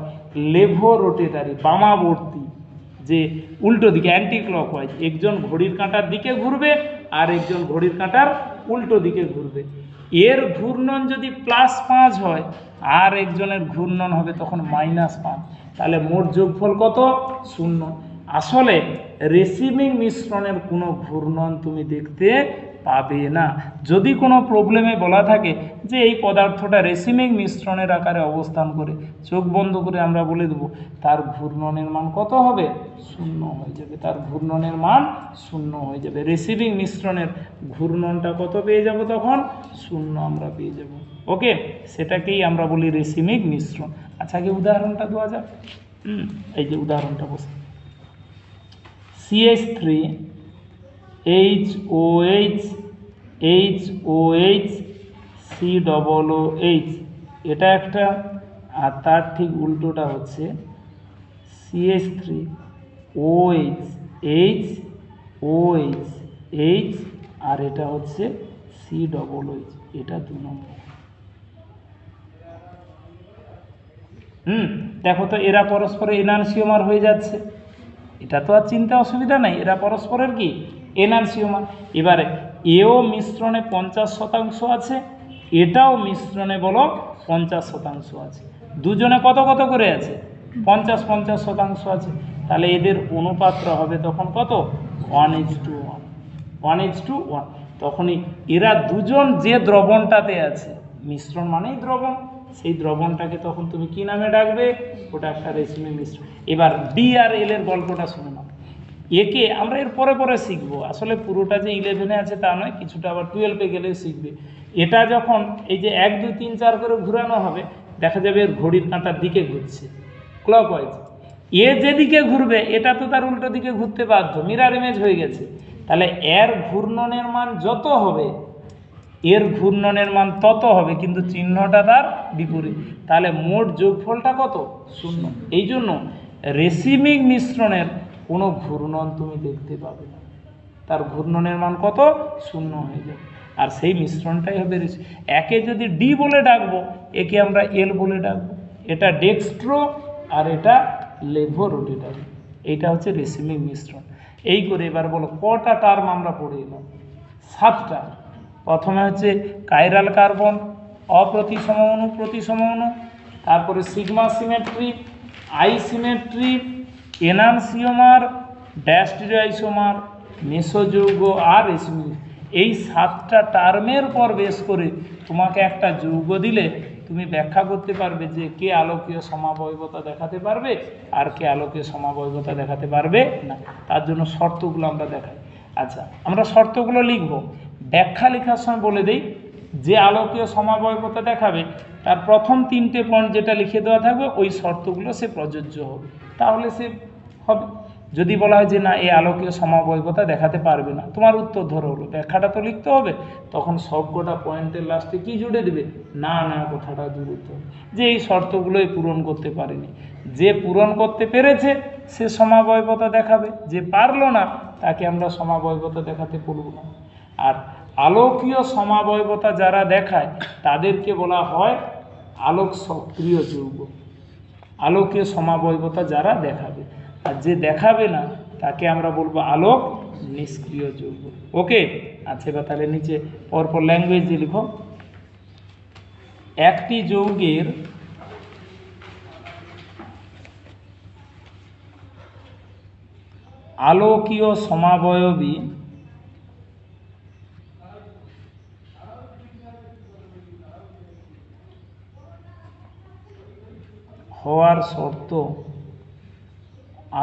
লেভো রোটেটারি, বামাবর্তী, যে উল্টো দিকে, অ্যান্টি ক্লকওয়াইজ, একজন ঘড়ির কাঁটার দিকে ঘুরবে আর একজন ঘড়ির কাঁটার উল্টো দিকে ঘুরবে, এর ঘূর্ণন যদি +5 হয় আর একজনের ঘূর্ণন হবে তখন -5, তাহলে মোট যোগফল কত? 0। আসলে রেসিমিক মিশ্রণের কোনো ঘূর্ণন তুমি দেখতে পাবে না। যদি কোনো প্রবলেমে বলা থাকে যে এই পদার্থটা রেসিমিক মিশ্রণের আকারে অবস্থান করে, চোখ বন্ধ করে আমরা বলে দেবো তার ঘূর্ণনের মান কত হবে, 0 হয়ে যাবে। তার ঘূর্ণনের মান 0 হয়ে যাবে। রেসিমিক মিশ্রণের ঘূর্ণনটা কত পেয়ে যাব তখন, 0 আমরা পেয়ে যাব। ওকে, সেটাকেই আমরা বলি রেসিমিক মিশ্রণ। আচ্ছা, আগে উদাহরণটা দেওয়া যাক। এই যে উদাহরণটা বসে, CH3 HOH HOH COOH, এটা একটা। আর তার ঠিক উল্টোটা হচ্ছে CH3 OH HOH H, আর এটা হচ্ছে COOH, এটা 2 নম্বর। দেখো তো এরা পরস্পরের এনানসিওমার হয়ে যাচ্ছে। এটা তো আর চিন্তা অসুবিধা নাই, এরা পরস্পরের কি এনানসিওমার। এবারে এও মিশ্রণে 50% আছে, এটাও মিশ্রণে বলো 50% আছে। দুজনে কত কত করে আছে, 50-50% আছে। তাহলে এদের অনুপাতটা হবে তখন কত, 1:1, 1:1। তখনই এরা দুজন যে দ্রবণটাতে আছে, মিশ্রণ মানেই দ্রবণ, সেই দ্রবণটাকে তখন তুমি কি নামে ডাকবে, ওটা একটা রেসিমিক মিশ্রণ। এবার ডি আর এল এর গল্পটা শুনে নাও। একে আমরা এর পরে পরে শিখবো, আসলে পুরোটা যে 11-এ আছে তা নয়, কিছুটা আবার 12-এ গেলেও শিখবে। এটা যখন এই যে 1 2 3 4 করে ঘুরানো হবে, দেখা যাবে এর ঘড়ির কাঁটার দিকে ঘুরছে, ক্লকওয়াইজ। এ যেদিকে ঘুরবে এটা তো তার উল্টো দিকে ঘুরতে বাধ্য, মিরার ইমেজ হয়ে গেছে। তাহলে এর ঘূর্ণনের মান যত হবে, এর ঘূর্ণনের মান তত হবে, কিন্তু চিহ্নটা তার বিপরীত। তাহলে মোট যোগফলটা কত, 0। এই জন্য রেসিমিক মিশ্রণের কোনো ঘূর্ণন তুমি দেখতে পাবে না, তার ঘূর্ণনের মান কত, 0 হয়ে যাবে। আর সেই মিশ্রণটাই হবে একে যদি ডি বলে ডাকবো, একে আমরা এল বলে ডাকবো। এটা ডেক্সট্রো আর এটা লেভোরোটেটার, এইটা হচ্ছে রেসিমিক মিশ্রণ। এই করে এবার বলো কটা টার্ম আমরা পড়ে এলাম, 7টা। প্রথমে হচ্ছে কাইরাল কার্বন, অপ্রতিসম অণু, প্রতিসম অণু, তারপরে sigma symmetry, i symmetry, enantiomer, diastereoisomer, মেসোযৌগ আর রেসিমিক। এই 7টা টার্মের পর বেশ করে তোমাকে একটা যৌগ দিলে তুমি ব্যাখ্যা করতে পারবে যে কে আলোকীয় সমাবয়বতা দেখাতে পারবে আর কে আলোকীয় সমাবয়বতা দেখাতে পারবে না। তার জন্য শর্তগুলো আমরা দেখাই। আচ্ছা, আমরা শর্তগুলো লিখব, ব্যাখ্যা লেখার সময় বলে দেই যে আলোকীয় সমাবয়বতা দেখাবে তার প্রথম 3টে পয়েন্ট যেটা লিখে দেওয়া থাকবে ওই শর্তগুলো সে প্রযোজ্য হবে, তাহলে সে হবে। যদি বলা হয় যে না এই আলোকীয় সমাবয়বতা দেখাতে পারবে না, তোমার উত্তর ধরো হলো, ব্যাখ্যাটা তো লিখতে হবে, তখন সবকটা পয়েন্টের লাস্টে কি জুড়ে দেবে, না না কথাটা জুড়ে দিতে হবে যে এই শর্তগুলোই পূরণ করতে পারেনি। যে পূরণ করতে পেরেছে সে সমাবয়বতা দেখাবে, যে পারলো না তাকে আমরা সমাবয়বতা দেখাতে বলবো না। আর আলোকীয় সমাবয়বতা যারা দেখায় তাদেরকে বলা হয় আলোক সক্রিয় যৌগ, আলোকীয় সমাবয়বতা যারা দেখাবে। আর যে দেখাবে না তাকে আমরা বলবো আলোক নিষ্ক্রিয় যৌগ। ওকে, আচ্ছা এবার তাহলে নিচে পরপর ল্যাঙ্গুয়েজ দিয়ে লিখো। একটি যৌগের আলোকীয় সমাবয়বী হওয়ার শর্ত,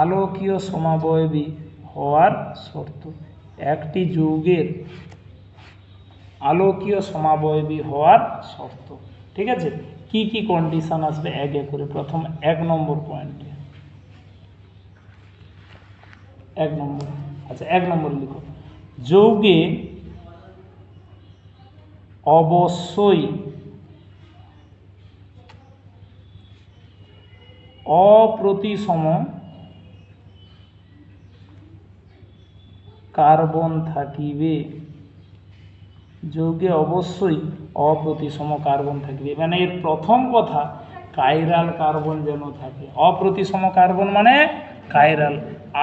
আলোকীয় সমাবয়বী হওয়ার শর্ত, একটি যৌগের আলোকীয় সমাবয়বী হওয়ার শর্ত। ঠিক আছে, কি কি কন্ডিশন আসবে এক এক করে। প্রথম 1 নম্বর পয়েন্টে, 1 নম্বর। আচ্ছা 1 নম্বর লিখো, যৌগে অবশ্যই অপ্রতিসম কার্বন থাকিবে, যৌগে অবশ্যই অপ্রতিসম কার্বন থাকবে। মানে এর প্রথম কথা কাইরাল কার্বন যেন থাকে। অপ্রতিসম কার্বন মানে কাইরাল।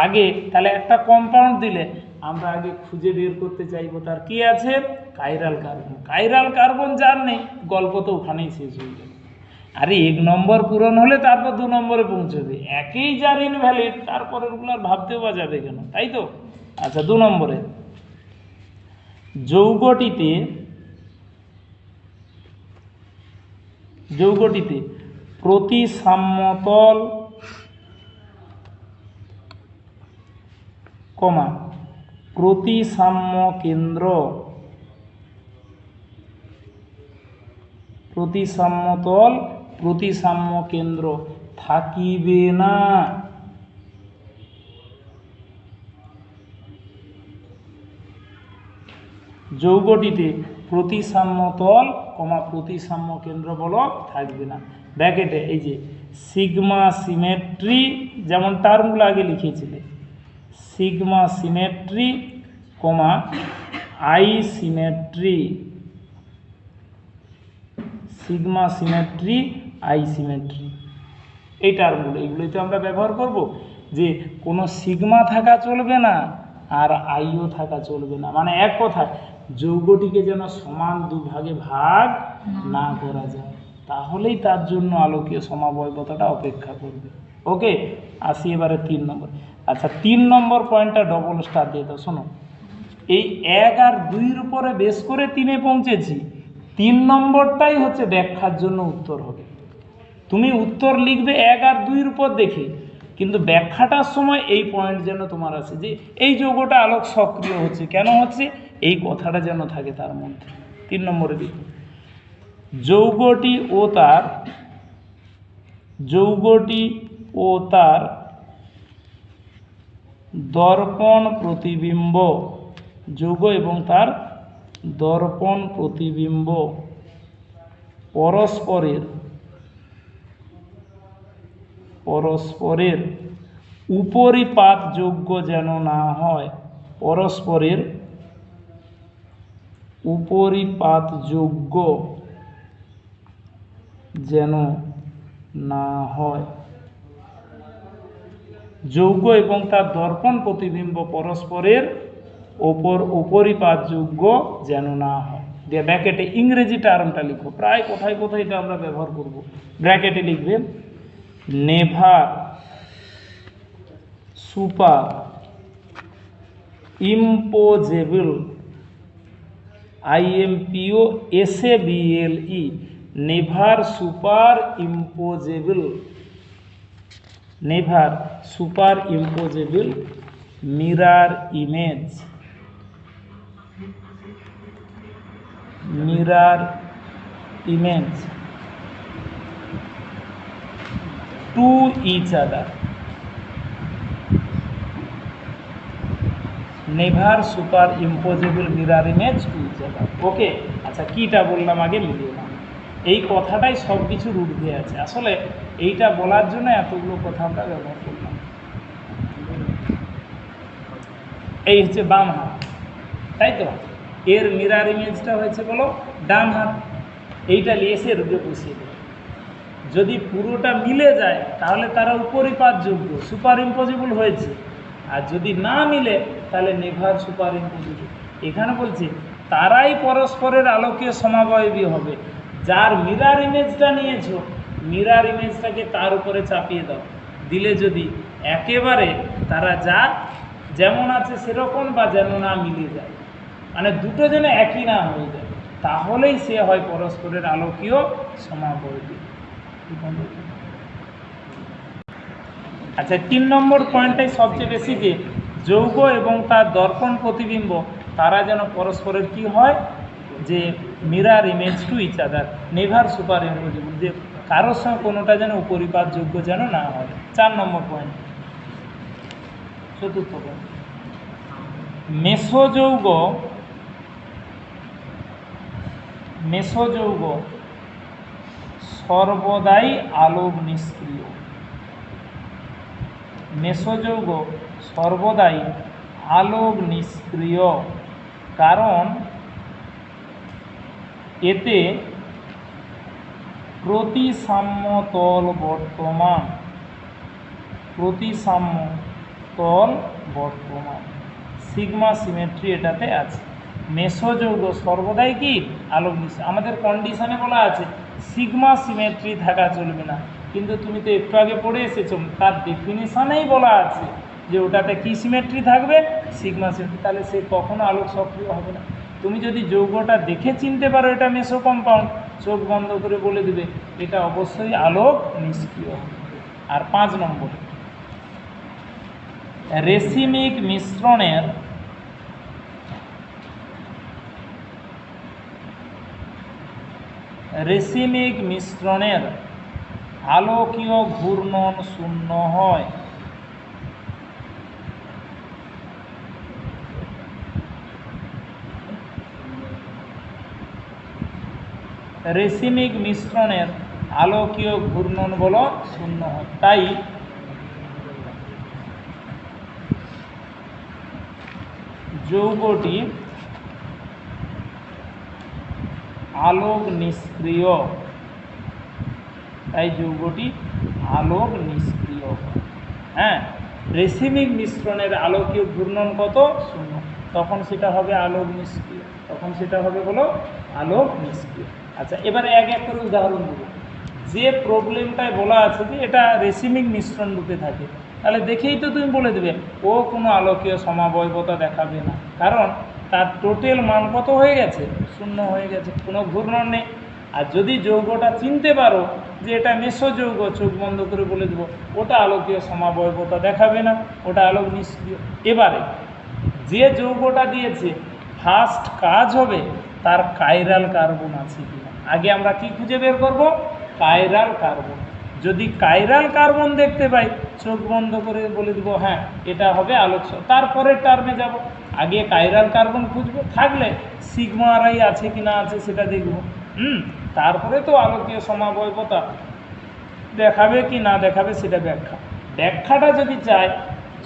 আগে তাহলে একটা কম্পাউন্ড দিলে আমরা আগে খুঁজে বের করতে চাইবো তার কি আছে, কাইরাল কার্বন। কাইরাল কার্বন যার নেই, গল্প তো ওখানেই শেষ হয়ে যাবে। আরে 1 নম্বর পূরণ হলে তারপর 2 নম্বরে পৌঁছবে, একেই যার ইনভ্যালিড তারপরেরগুলো আর ভাবতেও বা যাবে কেন, তাই তো। আচ্ছা 2 নম্বরে যৌগটিতে প্রতিসাম্যতল প্রতিসাম্য কেন্দ্র প্রতিসাম্য কেন্দ্র থাকিবে না। যৌগটিতে প্রতিসাম্যতল প্রতিসাম্য কেন্দ্র বল থাকবে না। ব্র্যাকেটে এই যে সিগমা সিমেট্রি, যেমন টার্মগুলো আগে লিখেছিলে, sigma symmetry i symmetry, sigma symmetry i symmetry, এই টার্মগুলো এগুলোই তো আমরা ব্যবহার করব। যে কোনো সিগমা থাকা চলবে না আর আইও থাকা চলবে না, মানে এক কথা যৌগটিকে যেন সমান দুভাগে ভাগ না করা যায়, তাহলেই তার জন্য আলোকীয় সমাবয়বতাটা অপেক্ষা করবে। ওকে, আসি এবারে 3 নম্বর। আচ্ছা, 3 নম্বর পয়েন্টটা ডবল স্টার দিয়ে দাও। শোনো, এই 1 আর 2-র উপরে বেশ করে 3-এ পৌঁছেছি, 3 নম্বরটাই হচ্ছে ব্যাখ্যার জন্য উত্তর হবে। তুমি উত্তর লিখবে 1 আর 2-র উপর দেখে, কিন্তু ব্যাখ্যাটার সময় এই পয়েন্ট যেন তোমার আছে যে এই যৌগটা আলোক সক্রিয় হচ্ছে, কেন হচ্ছে, এই কথাটা যেন থাকে তার মধ্যে। 3 নম্বরে লিখো, যৌগটি ও তার দর্পণ প্রতিবিম্ব, যৌগ এবং তার দর্পণ প্রতিবিম্ব পরস্পরের উপরিপাতযোগ্য যেন না হয়, পরস্পরের উপরিপাতযোগ্য যেন না হয়। যৌগ এবং তার দর্পণ প্রতিবিম্ব পরস্পরের উপরিপাতযোগ্য যেন না হয়। দিয়ে ব্র্যাকেটে ইংরেজি টার্মটা লিখো, প্রায় কোথায় কোথায় এটা আমরা ব্যবহার করব। ব্র্যাকেটে লিখবে never super imposable, IMPOSABLE, never super imposable mirror image to each other, never super imposable mirror image to each other. Okay, আচ্ছা কীটা বললাম আগে মিলিয়ে নাও, এই কথাটাই সব কিছুর ঊর্ধ্বে আছে। আসলে এইটা বলার জন্য এতগুলো কথা আমরা ব্যবহার করলাম। এই হচ্ছে বাম হাত, তাই তো, এর মিরর ইমেজটা হয়েছে বলো ডান হাত, এইটা নিয়ে এসে রূপে বসিয়ে দেবে। যদি পুরোটা মিলে যায় তাহলে তারা উপরিপাতযোগ্য, সুপার ইম্পোজেবল হয়েছে, আর যদি না মিলে তাহলে নেভার সুপার ইম্পোজেবল। এখানে বলছে তারাই পরস্পরের আলোকীয় সমাবয়বী হবে। যার মিরর ইমেজটা নিয়েছো, মিরর ইমেজটাকে তার উপরে চাপিয়ে দাও, দিলে যদি একেবারে তারা যা যেমন আছে সেরকম বা যেন না মিলে যায়, মানে দুটো যেন একই না হয়ে যায়, তাহলেই সে হয় পরস্পরের আলোকীয় সমাবয়বী। আচ্ছা, 3 নম্বর পয়েন্টটাই সবচেয়ে বেশি, যে যৌগ এবং তার দর্পণ প্রতিবিম্ব তারা যেন পরস্পরের কি হয়, যে mirror image to each other, never super imposable, যে কারোর সঙ্গে কোনোটা যেন উপরিপাতযোগ্য যেন না হয়। 4 নম্বর পয়েন্ট, 4র্থ পয়েন্ট, মেসোযৌগ সর্বদাই আলোক নিষ্ক্রিয়। মেসোযৌগ সর্বদাই আলোক নিষ্ক্রিয়, কারণ এতে প্রতিসাম্যতল বর্তমান, সিগমা সিমেট্রি এটাতে আছে। মেসোযৌগ সর্বদাই কি আলোক নিষ্ক্রিয়। আমাদের কন্ডিশনে বলা আছে সিগমা সিমেট্রি থাকা চলবে না, কিন্তু তুমি তো একটু আগে পড়ে এসেছো, তার ডেফিনিশনেই বলা আছে যে ওটাতে কি সিমেট্রি থাকবে, সিগমা সিমেট্রি, তাহলে সে কখনো আলোক সক্রিয় হবে না। তুমি যদি যৌগটা দেখে চিনতে পারো এটা মেসো কম্পাউন্ড, চোখ বন্ধ করে বলে দিবে এটা অবশ্যই আলোক নিষ্ক্রিয়। আর 5 নম্বরে রেসিমিক মিশ্রণের আলোকীয় ঘূর্ণন শূন্য হয়। রেসিমিক মিশ্রণের আলোকীয় ঘূর্ণন বল শূন্য হয়। তাই যৌগটি আলোক নিষ্ক্রিয়, হ্যাঁ। রেসিমিক মিশ্রণের আলোকীয় ঘূর্ণন কত? শূন্য। তখন সেটা হবে আলোক নিষ্ক্রিয়, বলো আলোক নিষ্ক্রিয়। আচ্ছা, এবার এক এক করে উদাহরণ দেব। যে প্রবলেমটায় বলা আছে যে এটা রেসিমিক মিশ্রণ রূপে থাকে, তাহলে দেখেই তো তুমি বলে দেবে ও কোনো আলোকীয় সমাবয়বতা দেখাবে না, কারণ তার টোটাল মান কত হয়ে গেছে? শূন্য হয়ে গেছে, কোনো ঘূর্ণন নেই। আর যদি যৌগটা চিনতে পারো যে এটা মেসো যৌগ, চোখ বন্ধ করে বলে দেবো ওটা আলোকীয় সমাবয়বতা দেখাবে না, ওটা আলোক নিষ্ক্রিয়। এবারে যে যৌগটা দিয়েছে ফার্স্ট কাজ হবে তার কাইরাল কার্বন আছে কিনা। আগে আমরা কি খুঁজে বের করব? Chiral carbon. যদি কাইরাল কার্বন দেখতে পাই চোখ বন্ধ করে বলে দিব হ্যাঁ এটা হবে আলোক। তারপরের টার্মে যাব, আগে কাইরাল কার্বন খুঁজবো, থাকলে সিগমা আর আই আছে কি না আছে সেটা দেখব। তারপরে তো আলোকীয় সমাবয়বতা দেখাবে কি না দেখাবে সেটা ব্যাখ্যাটা যদি চাই,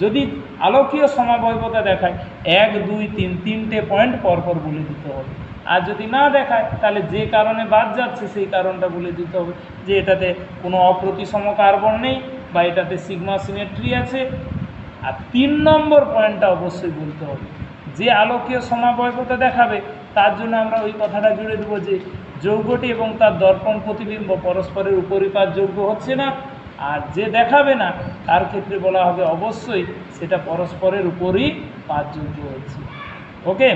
যদি আলোকীয় সমাবয়বতা দেখায় 1 2 3 তিনটে পয়েন্ট পরপর বলে দিতে হবে। আর যদি না দেখায় তাহলে যে কারণে বাদ যাচ্ছে সেই কারণটা বলে দিতে হবে, যে এটাতে কোনো অপ্রতিসম কার্বন নেই বা এটাতে সিগমা সিমেট্রি আছে। আর 3 নম্বর পয়েন্টটা অবশ্যই বলতে হবে, যে আলোকীয় সমাবয়বতা দেখাবে তার জন্য আমরা ওই কথাটা জুড়ে দেবো যে যৌগটি এবং তার দর্পণ প্রতিবিম্ব পরস্পরের উপরিপাতযোগ্য হচ্ছে না। আর যে দেখাবে না তার ক্ষেত্রে বলা হবে অবশ্যই সেটা পরস্পরের উপরই পাতযোগ্য হচ্ছে। ওকে,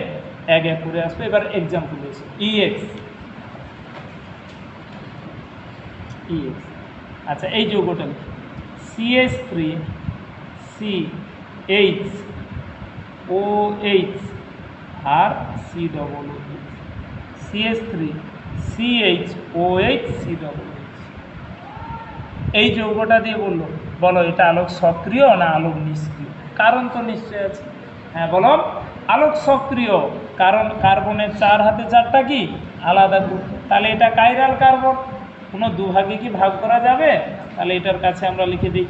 এক এক করে আসবে। এবার এক্সাম্পল এসে ইএক্স। আচ্ছা, এই যৌগটা CH3 CHOH আর COOH, CH3 CHOH COOH। এই যৌগটা দিয়ে বলো এটা আলোক সক্রিয় না আলোক নিষ্ক্রিয়? কারণ তো নিশ্চয় আছে, হ্যাঁ বলো আলোক সক্রিয়, কারণ কার্বনের 4 হাতে 4টা কি আলাদা গ্রুপ। তাহলে এটা কাইরাল কার্বন, কোনো দুভাগে কি ভাগ করা যাবে? তাহলে এটার কাছে আমরা লিখে দিই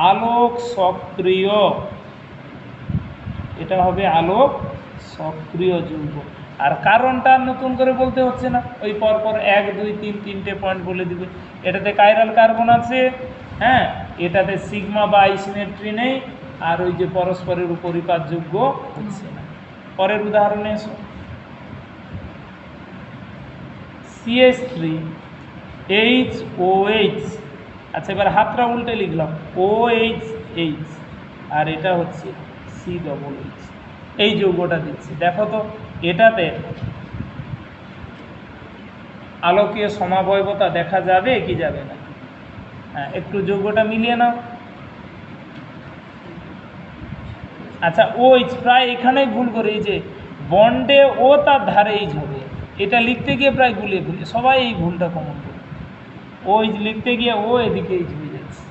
আলোক সক্রিয়, এটা হবে আলোক সক্রিয় যৌগ। আর কারণটা নতুন করে বলতে হচ্ছে না, ওই পরপর 1 2 3 তিনটে পয়েন্ট বলে দিবে। এটাতে কাইরাল কার্বন আছে, হ্যাঁ, এটাতে সিগমা বা আইসিমেট্রি নেই, আর ওই যে পরস্পরের উপরিপাতযোগ্য হচ্ছে না। পরের উদাহরণে এসো, CH3 HOH। আচ্ছা, এবার হাতটা উল্টে লিখলাম OH আর এটা হচ্ছে COOH। এই যৌগটা দিচ্ছি, দেখো তো এটাতে আলোকীয় সমাবয়বতা দেখা যাবে কি যাবে না? হ্যাঁ, একটু যৌগটা মিলিয়ে নাও। আচ্ছা, OH প্রায় এখানেই ভুল করে, এই যে বন্ডে ও তার ধারে এইচ হবে, এটা লিখতে গিয়ে প্রায় গুলিয়ে সবাই এই ভুলটা কমন করে। OH লিখতে গিয়ে ও এদিকে এইচ হয়ে যাচ্ছে।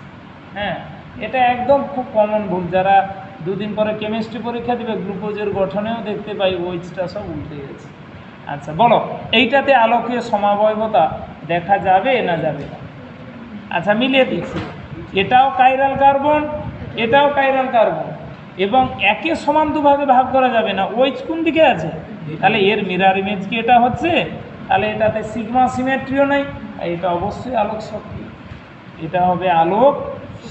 হ্যাঁ, এটা একদম খুব কমন ভুল। যারা 2 দিন পরে কেমিস্ট্রি পরীক্ষা দেবে গ্লুকোজের গঠনেও দেখতে পাই OHটা সব উল্টে গেছে। আচ্ছা বলো, এইটাতে আলোকীয় সমাবয়বতা দেখা যাবে না যাবে না? আচ্ছা, মিলিয়ে দিচ্ছি, এটাও কাইরাল কার্বন, এটাও কাইরাল কার্বন, এবং একে সমান দুভাগে ভাগ করা যাবে না। OH কোন দিকে আছে? তাহলে এর মিরার ইমেজ কি এটা হচ্ছে? তাহলে এটাতে সিগমা সিমেট্রিও নেই, এটা অবশ্যই আলোক সক্রিয়, এটা হবে আলোক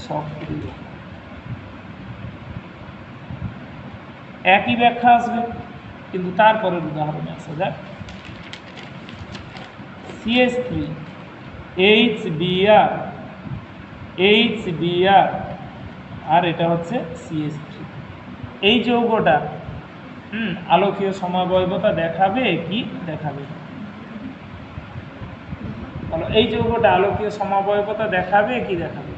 সক্রিয়। একই ব্যাখ্যা আসবে, কিন্তু তারপরের উদাহরণে আসা যাক। CH3 HBr আর এটা হচ্ছে CH3। এই যৌগটা আলোকীয় সমাবয়বতা দেখাবে কি দেখাবে না? বলো, এই যৌগটা আলোকীয় সমাবয়বতা দেখাবে কি দেখাবে?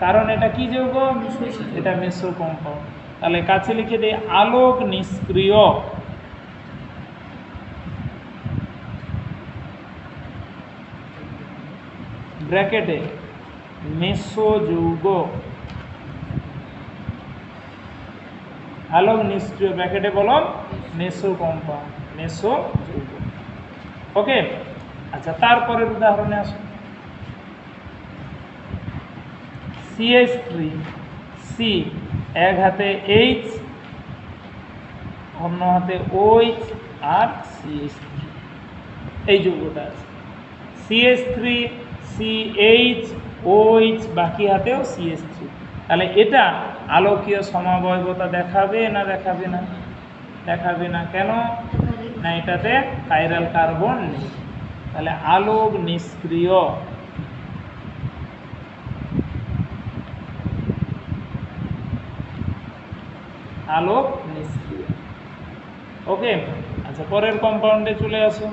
কারণ এটা কি যৌগ? এটা মেসো কম্পাউন্ড। তাহলে কাছে লিখে দিই আলোক নিষ্ক্রিয় ব্র্যাকেটে মেসো যৌগ, আলোক নিষ্ক্রিয় ব্র্যাকেটে বলো মেসো কম্পাউন্ড, মেসো যৌগ। ওকে, আচ্ছা তারপরের উদাহরণে আসুন। CH3 C এক হাতে H অন্য হাতে OH আর CH3, এই যৌগটা আছে। CH3 CH OH বাকি হাতেও CH3। তাহলে এটা আলোকীয় সমাবয়বতা দেখাবে না দেখাবে না? দেখাবে না। কেন না? এটাতে কাইরাল কার্বন নেই। তাহলে আলোক নিষ্ক্রিয়, আলোক নিষ্ক্রিয়। ওকে, আচ্ছা পরের কম্পাউন্ডে চলে আসো।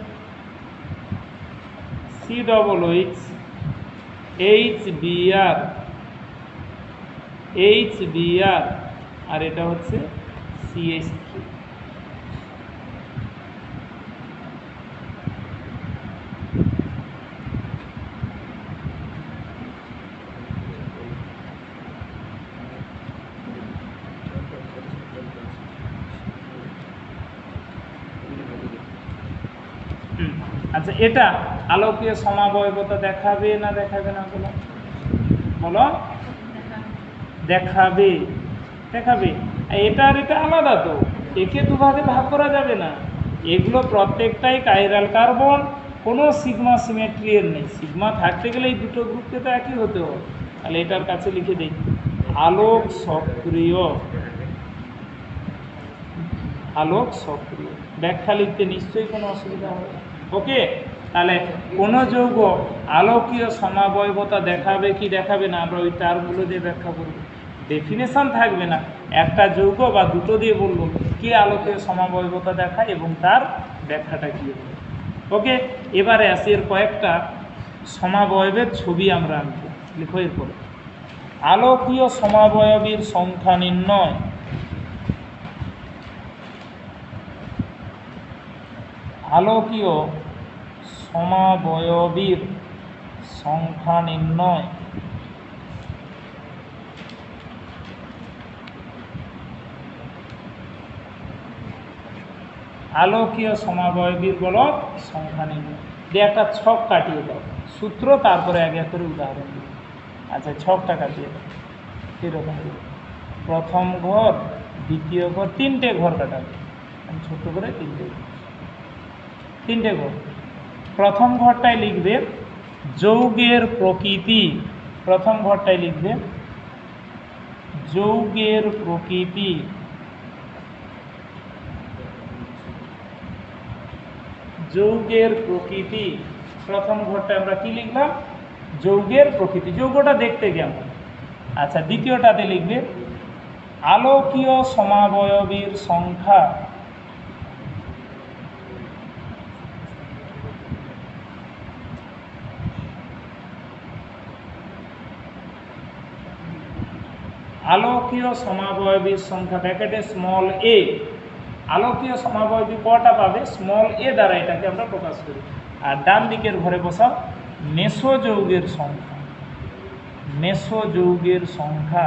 COOH HBr আর এটা হচ্ছে CH3। আচ্ছা এটা আলোকীয় সমাবয়বতা দেখাবে না দেখাবে না? বলো বলো, দেখাবে। দেখাবে। এটা আর এটা আলাদা, তো একে দুভাগে ভাগ করা যাবে না। এগুলো প্রত্যেকটাই কাইরাল কার্বন, কোনো সিগমা সিমেট্রি এর নেই। সিগমা থাকতে গেলে এই দুটো গ্রুপকে তো একই হতে হবে। তাহলে এটার কাছে লিখে দিই আলোক সক্রিয়, আলোক সক্রিয়। ব্যাখ্যা লিখতে নিশ্চয়ই কোনো অসুবিধা হবে না। ওকে, তাহলে কোনো যৌগ আলোকীয় সমাবয়বতা দেখাবে কি দেখাবে না আমরা ওই টার্মগুলো দিয়ে ব্যাখ্যা করব। ডেফিনেশন থাকবে না, একটা যৌগ বা দুটো দিয়ে বলবো কি আলোকীয় সমাবয়বতা দেখায় এবং তার ব্যাখ্যাটা কী হবে। ওকে, এবারে আসি এর কয়েকটা সমাবয়বের ছবি আমরা আনবো। লিখো এরপরে আলোকীয় সমাবয়বীর সংখ্যা নির্ণয়। আলোকীয় সমাবয়বীর সংখ্যা নির্ণয়। আলোকীয় সমাবয়বীর বলো সংখ্যা নির্ণয় দিয়ে একটা ছক কাটিয়ে দাও, সূত্র তারপরে এক এক করে উদাহরণ দিই। আচ্ছা ছকটা কাটিয়ে দাও এরকম, প্রথম ঘর দ্বিতীয় ঘর, তিনটে ঘর কাটাবে, ছোট করে তিনটে ঘর। প্রথম ঘরটায় লিখবে যৌগের প্রকৃতি, প্রথম ঘরটায় লিখবে যৌগের প্রকৃতি। যৌগের প্রকৃতি প্রথম ঘরটায় আমরা কি লিখলাম? যৌগের প্রকৃতি, যৌগটা দেখতে কেমন। আচ্ছা দ্বিতীয়টাতে লিখবে আলোকীয় সমাবয়বীর সংখ্যা। আলোকীয় সমাবয়বীর সংখ্যা ব্র্যাকেটে স্মল এ। আলোকীয় সমাবয়বী কটা পাবে? স্মল এ দ্বারা এটাকে আমরা প্রকাশ করি। আর ডান দিকের ঘরে বসাও মেসোযৌগের সংখ্যা। মেসোযৌগের সংখ্যা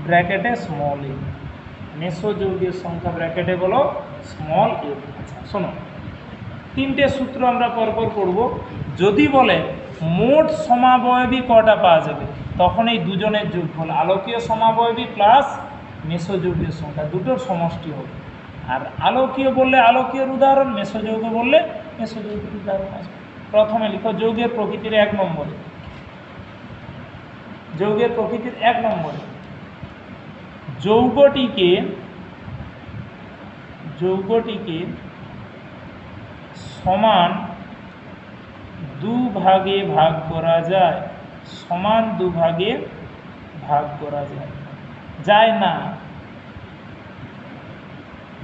ব্র্যাকেটে স্মল এ। মেসোযৌগের সংখ্যা ব্র্যাকেটে বলো স্মল এ। আচ্ছা শোনো, তিনটে সূত্র আমরা পরপর পড়ব। যদি বলে মোট সমাবয়বী কটা পাওয়া যাবে, তখন এই দুজনের যোগফল আলোকীয় সমাবয়বী প্লাস মেসোযৌগের সংখ্যা দুটোর সমষ্টি হবে। আর আলোকীয় বললে আলোকীয়র উদাহরণ, মেসোযৌগ বললে মেসোযৌগের উদাহরণ আসবে। প্রথমে লিখো যৌগের প্রকৃতির 1 নম্বরে, যৌগের প্রকৃতির 1 নম্বরে যৌগটিকে সমান দুভাগে ভাগ করা যায়, সমান দুভাগে ভাগ করা যায় না।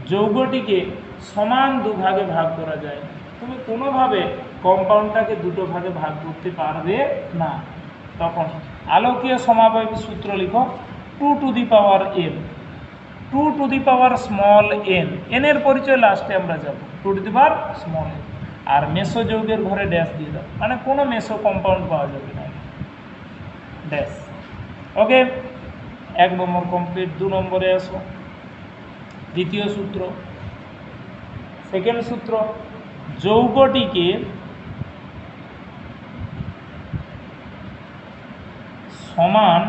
যৌগটিকে সমান দুভাগে ভাগ করা যায় না। তুমি কোনোভাবে কম্পাউন্ডটাকে দুটো ভাগে ভাগ করতে পারবে না। তখন আলোকীয় সমাবয়ব সূত্র লিখো, 2 to the power n, 2 to the power small n, n এর পরিচয় লাস্টে আমরা যাব, 2 to the power small n। আর মেসো যৌগের ঘরে ড্যাশ দিয়ে দাও, মানে কোনো মেসো কম্পাউন্ড পাওয়া যাবে না, ড্যাশ। ওকে, 1 নম্বর কমপ্লিট। 2 নম্বরে আসো, দ্বিতীয় সূত্র, সেকেন্ড সূত্র, যৌগটিকে সমান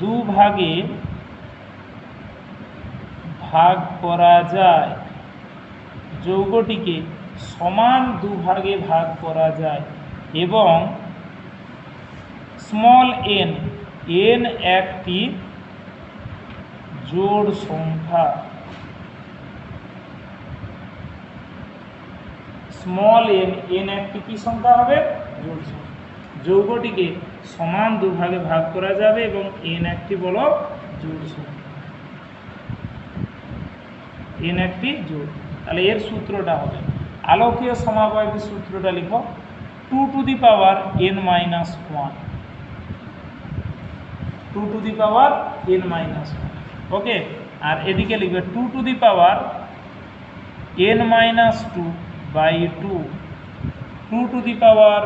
দুভাগে ভাগ করা যায়, যৌগটিকে সমান দুভাগে ভাগ করা যায় এবং স্মল n, n একটি জোড় সংখ্যা, স্মল n, n একটি কি সংখ্যা হবে? জোড় সংখ্যা। যৌগটিকে সমান দুভাগে ভাগ করা যাবে এবং n একটি বলো জোড় সংখ্যা, n একটি জোড়। তাহলে এর সূত্রটা হবে, আলোকীয় সমাবয়বের সূত্রটা লিখো, 2 to the power n minus 1, 2 to the power n minus 1। Okay, আর এদিকে লিখবে 2 to the power n minus 2 by 2, 2 to the power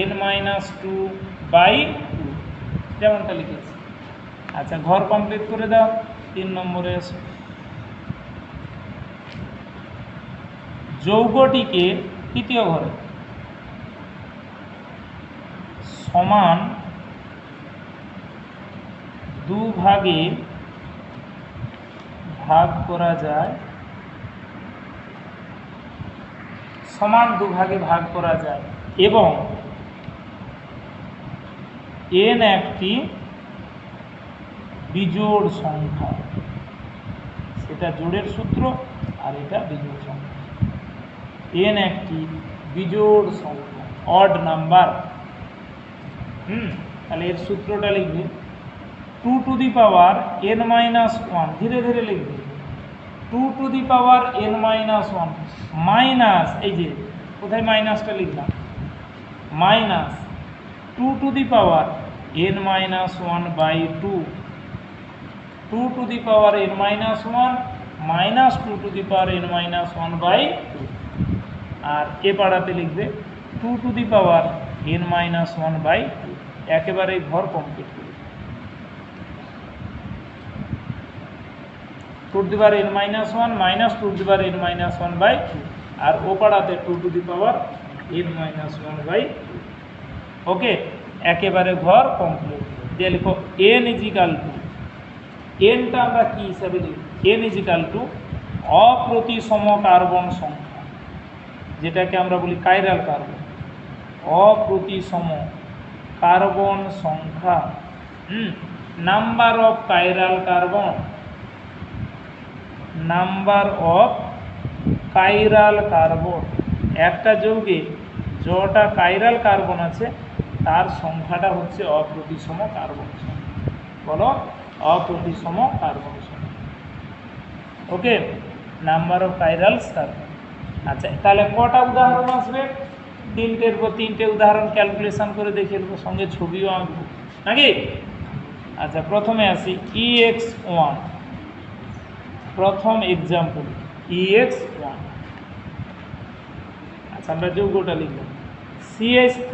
n minus 2 by 2, যেমনটা লিখেছি। আচ্ছা, ঘর কমপ্লিট করে দাও। 3 নম্বরে এসো, যৌগটিকে তৃতীয় ঘরে সমান দুভাগে ভাগ করা যায়, সমান দুভাগে ভাগ করা যায় এবং n একটি বিজোড় সংখ্যা, সেটা জোড়ের সূত্র আর এটা বিজোড় সংখ্যা। n একটি বিজোড় সংখ্যা, অড নাম্বার। তাহলে এর সূত্রটা লিখবে, 2 to the power n minus 1, ধীরে ধীরে লিখবে, 2 to the power n minus 1 minus, এই যে কোথায় মাইনাসটা লিখলাম, minus 2 to the power n minus 1 by 2, 2 to the power n minus 1 minus 2 to the power n minus 1 by 2। আর এ পাড়াতে লিখবে 2 to the power n minus 1 by 2। একেবারে ঘর কমপ্লিট করবে, 2 to the power n minus 1 minus 2 to the power n minus 1 by 2, আর ও পাড়াতে 2 to the power n minus 1 by 2। Okay, একেবারে ঘর কমপ্লিট। দিয়ে লিখো n ইজিক্যাল টু, nটা আমরা কি হিসাবে লিখব, n ইজিক্যাল টু অপ্রতিসম কার্বন সংখ্যা, যেটাকে আমরা বলি কাইরাল কার্বন, অপ্রতিসম কার্বন সংখ্যা, number of chiral carbon, number of chiral carbon. একটা যৌগে যটা কাইরাল কার্বন আছে তার সংখ্যাটা হচ্ছে অপ্রতিসম কার্বন সংখ্যা। বলো, অপ্রতিসম কার্বন সংখ্যা। ওকে, নাম্বার অফ কাইরালস কার্বন। আচ্ছা, তাহলে কটা উদাহরণ আসবে? 3টের পর 3টে উদাহরণ ক্যালকুলেশন করে দেখে নেবো, সঙ্গে ছবিও আঁকবো নাকি। আচ্ছা, প্রথমে আসি EX1, প্রথম এক্সাম্পল EX1। আচ্ছা, আমরা যৌগটা লিখলাম CH3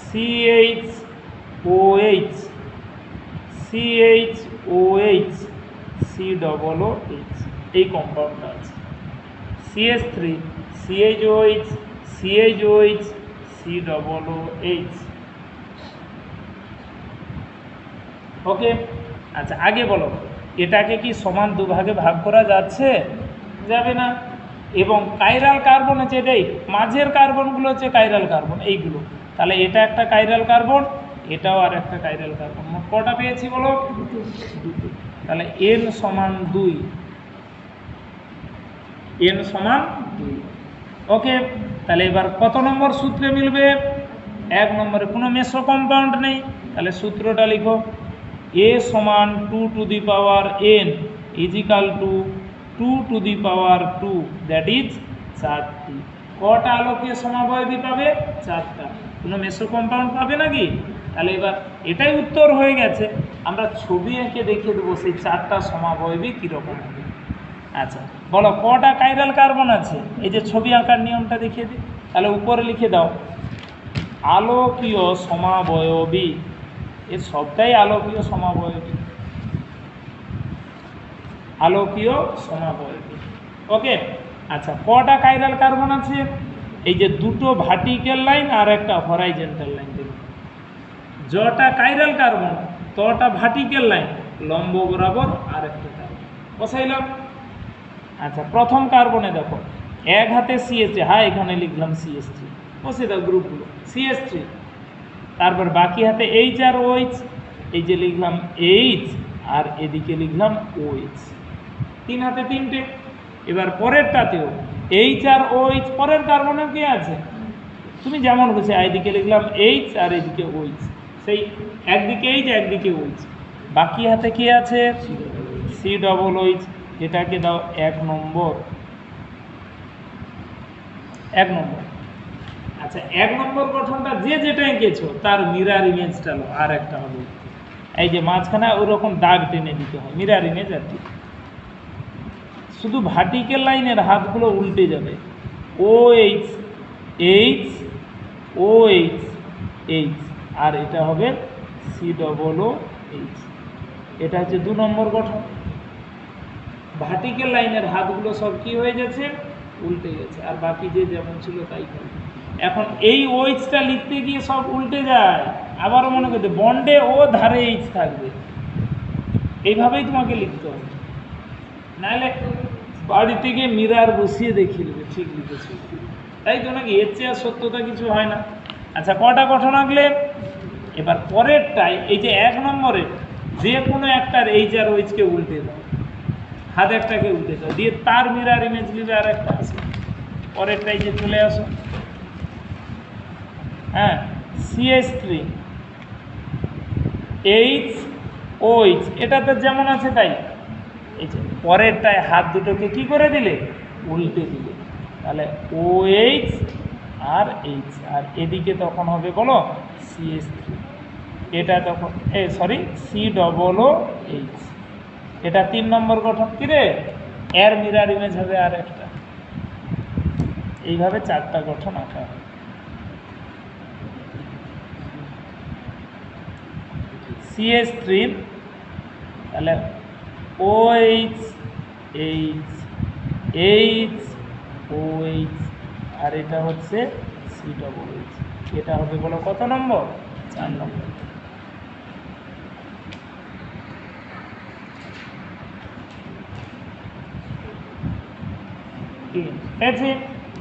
CHOH CHOH COOH, এই কম্পাউন্ডটা আছে। CH3 CHOH CHOH COOH। ওকে, আচ্ছা, আগে বলো, এটাকে কি সমান দুভাগে ভাগ করা যাচ্ছে? যাবে না। এবং কাইরাল কার্বন আছে এটাই, মাঝের কার্বনগুলো হচ্ছে কাইরাল কার্বন, এইগুলো। তাহলে এটা একটা কাইরাল কার্বন, এটাও আর একটা কাইরাল কার্বন। মোট কটা পেয়েছি বলো? দুটো। তাহলে n সমান 2, n সমান 2। ওকে, তাহলে এবার কত নম্বর সূত্রে মিলবে? এক নম্বরে কোনো মেসো কম্পাউন্ড নেই, তাহলে সূত্রটা লিখো a সমান 2 to the power n equal to 2 to the power 2, that is 4টি। কটা আলোকীয় সমাবয়বী পাবে? 4টা। কোনো মেসো কম্পাউন্ড পাবে নাকি? তাহলে এবার এটাই উত্তর হয়ে গেছে। আমরা ছবি এঁকে দেখিয়ে দেবো সেই 4টা সমাবয়বী কীরকম হবে। আচ্ছা বলো কটা কাইরাল কার্বন আছে? এই যে ছবি আঁকার নিয়মটা দেখিয়ে দিই। তাহলে উপরে লিখে দাও আলোকীয় সমাবয়বী, এর সবটাই আলোকীয় সমাবয়বী, আলোকীয় সমাবয়বী। ওকে, আচ্ছা কটা কাইরাল কার্বন আছে? এই যে দুটো ভার্টিক্যাল লাইন আর একটা হরাইজন্টাল লাইন দেবে। যটা কাইরাল কার্বন তটা ভার্টিক্যাল লাইন, লম্ব বরাবর আর একটা কার্বন বসাইলাম। আচ্ছা প্রথম কার্বনে দেখো এক হাতে CH3, হ্যাঁ এখানে লিখলাম CH3, বসে দাও গ্রুপগুলো CH3, তারপর বাকি হাতে H আর OH, এই যে লিখলাম H আর এদিকে লিখলাম OH, 3 হাতে 3টে। এবার পরেরটাতেও H আর OH, পরের কার্বনেও কি আছে তুমি যেমন খুশি, এইদিকে লিখলাম H আর এদিকে OH, সেই একদিকে H একদিকে OH। বাকি হাতে কি আছে? COOH, এটাকে দাও 1 নম্বর। আচ্ছা 1 নম্বর গঠনটা যে যেটা এঁকেছো তার মিরার ইমেজটা লো, আর একটা হবে এই যে মাঝখানে ওরকম দাগ টেনে দিতে হয়, মিরার ইমেজ আর কি। শুধু ভার্টিক্যাল লাইনের হাতগুলো উল্টে যাবে, OH H OH H, আর এটা হবে COOH। এটা হচ্ছে 2 নম্বর গঠন। ভার্টিক্যাল লাইনের হাতগুলো সব কি হয়ে যাচ্ছে? উল্টে গেছে, আর বাকি যে যেমন ছিল তাই থাকবে। এখন এই OHটা লিখতে গিয়ে সব উল্টে যায়, আবারও মনে করতে বন্ডে ও ধারে H থাকবে, এইভাবেই তোমাকে লিখতে হবে, নাহলে বাড়িতে গিয়ে মিরার বসিয়ে দেখিয়ে দেবে ঠিক লিখেছি, তাই তো নাকি? এর চেয়ে আর সত্যতা কিছু হয় না। আচ্ছা কটা গঠন আঁকলে? এবার পরেরটাই এই যে 1 নম্বরে যে কোনো একটার H আর OH-কে উল্টে দাও, হাত একটাকে উল্টে দাও, দিয়ে তার মিরার ইমেজ নিবে আর একটা আছে। পরেরটাই যে চলে আসো, হ্যাঁ CH3 H OH, এটা তো যেমন আছে তাই। এই যে পরেরটায় হাত দুটোকে কি করে দিলে? উল্টে দিলে, তাহলে OH আর H, আর এদিকে তখন হবে বলো CH3, এটা তখন COOH, এটা 3 নম্বর গঠন। কি রে, এর মিরার ইমেজ হবে আর একটা। এইভাবে 4টা গঠন আঁকা হয়। CH3 তাহলে OH H H OH, আর এটা হচ্ছে COOH, এটা হবে বলো কত নম্বর? 4 নম্বর।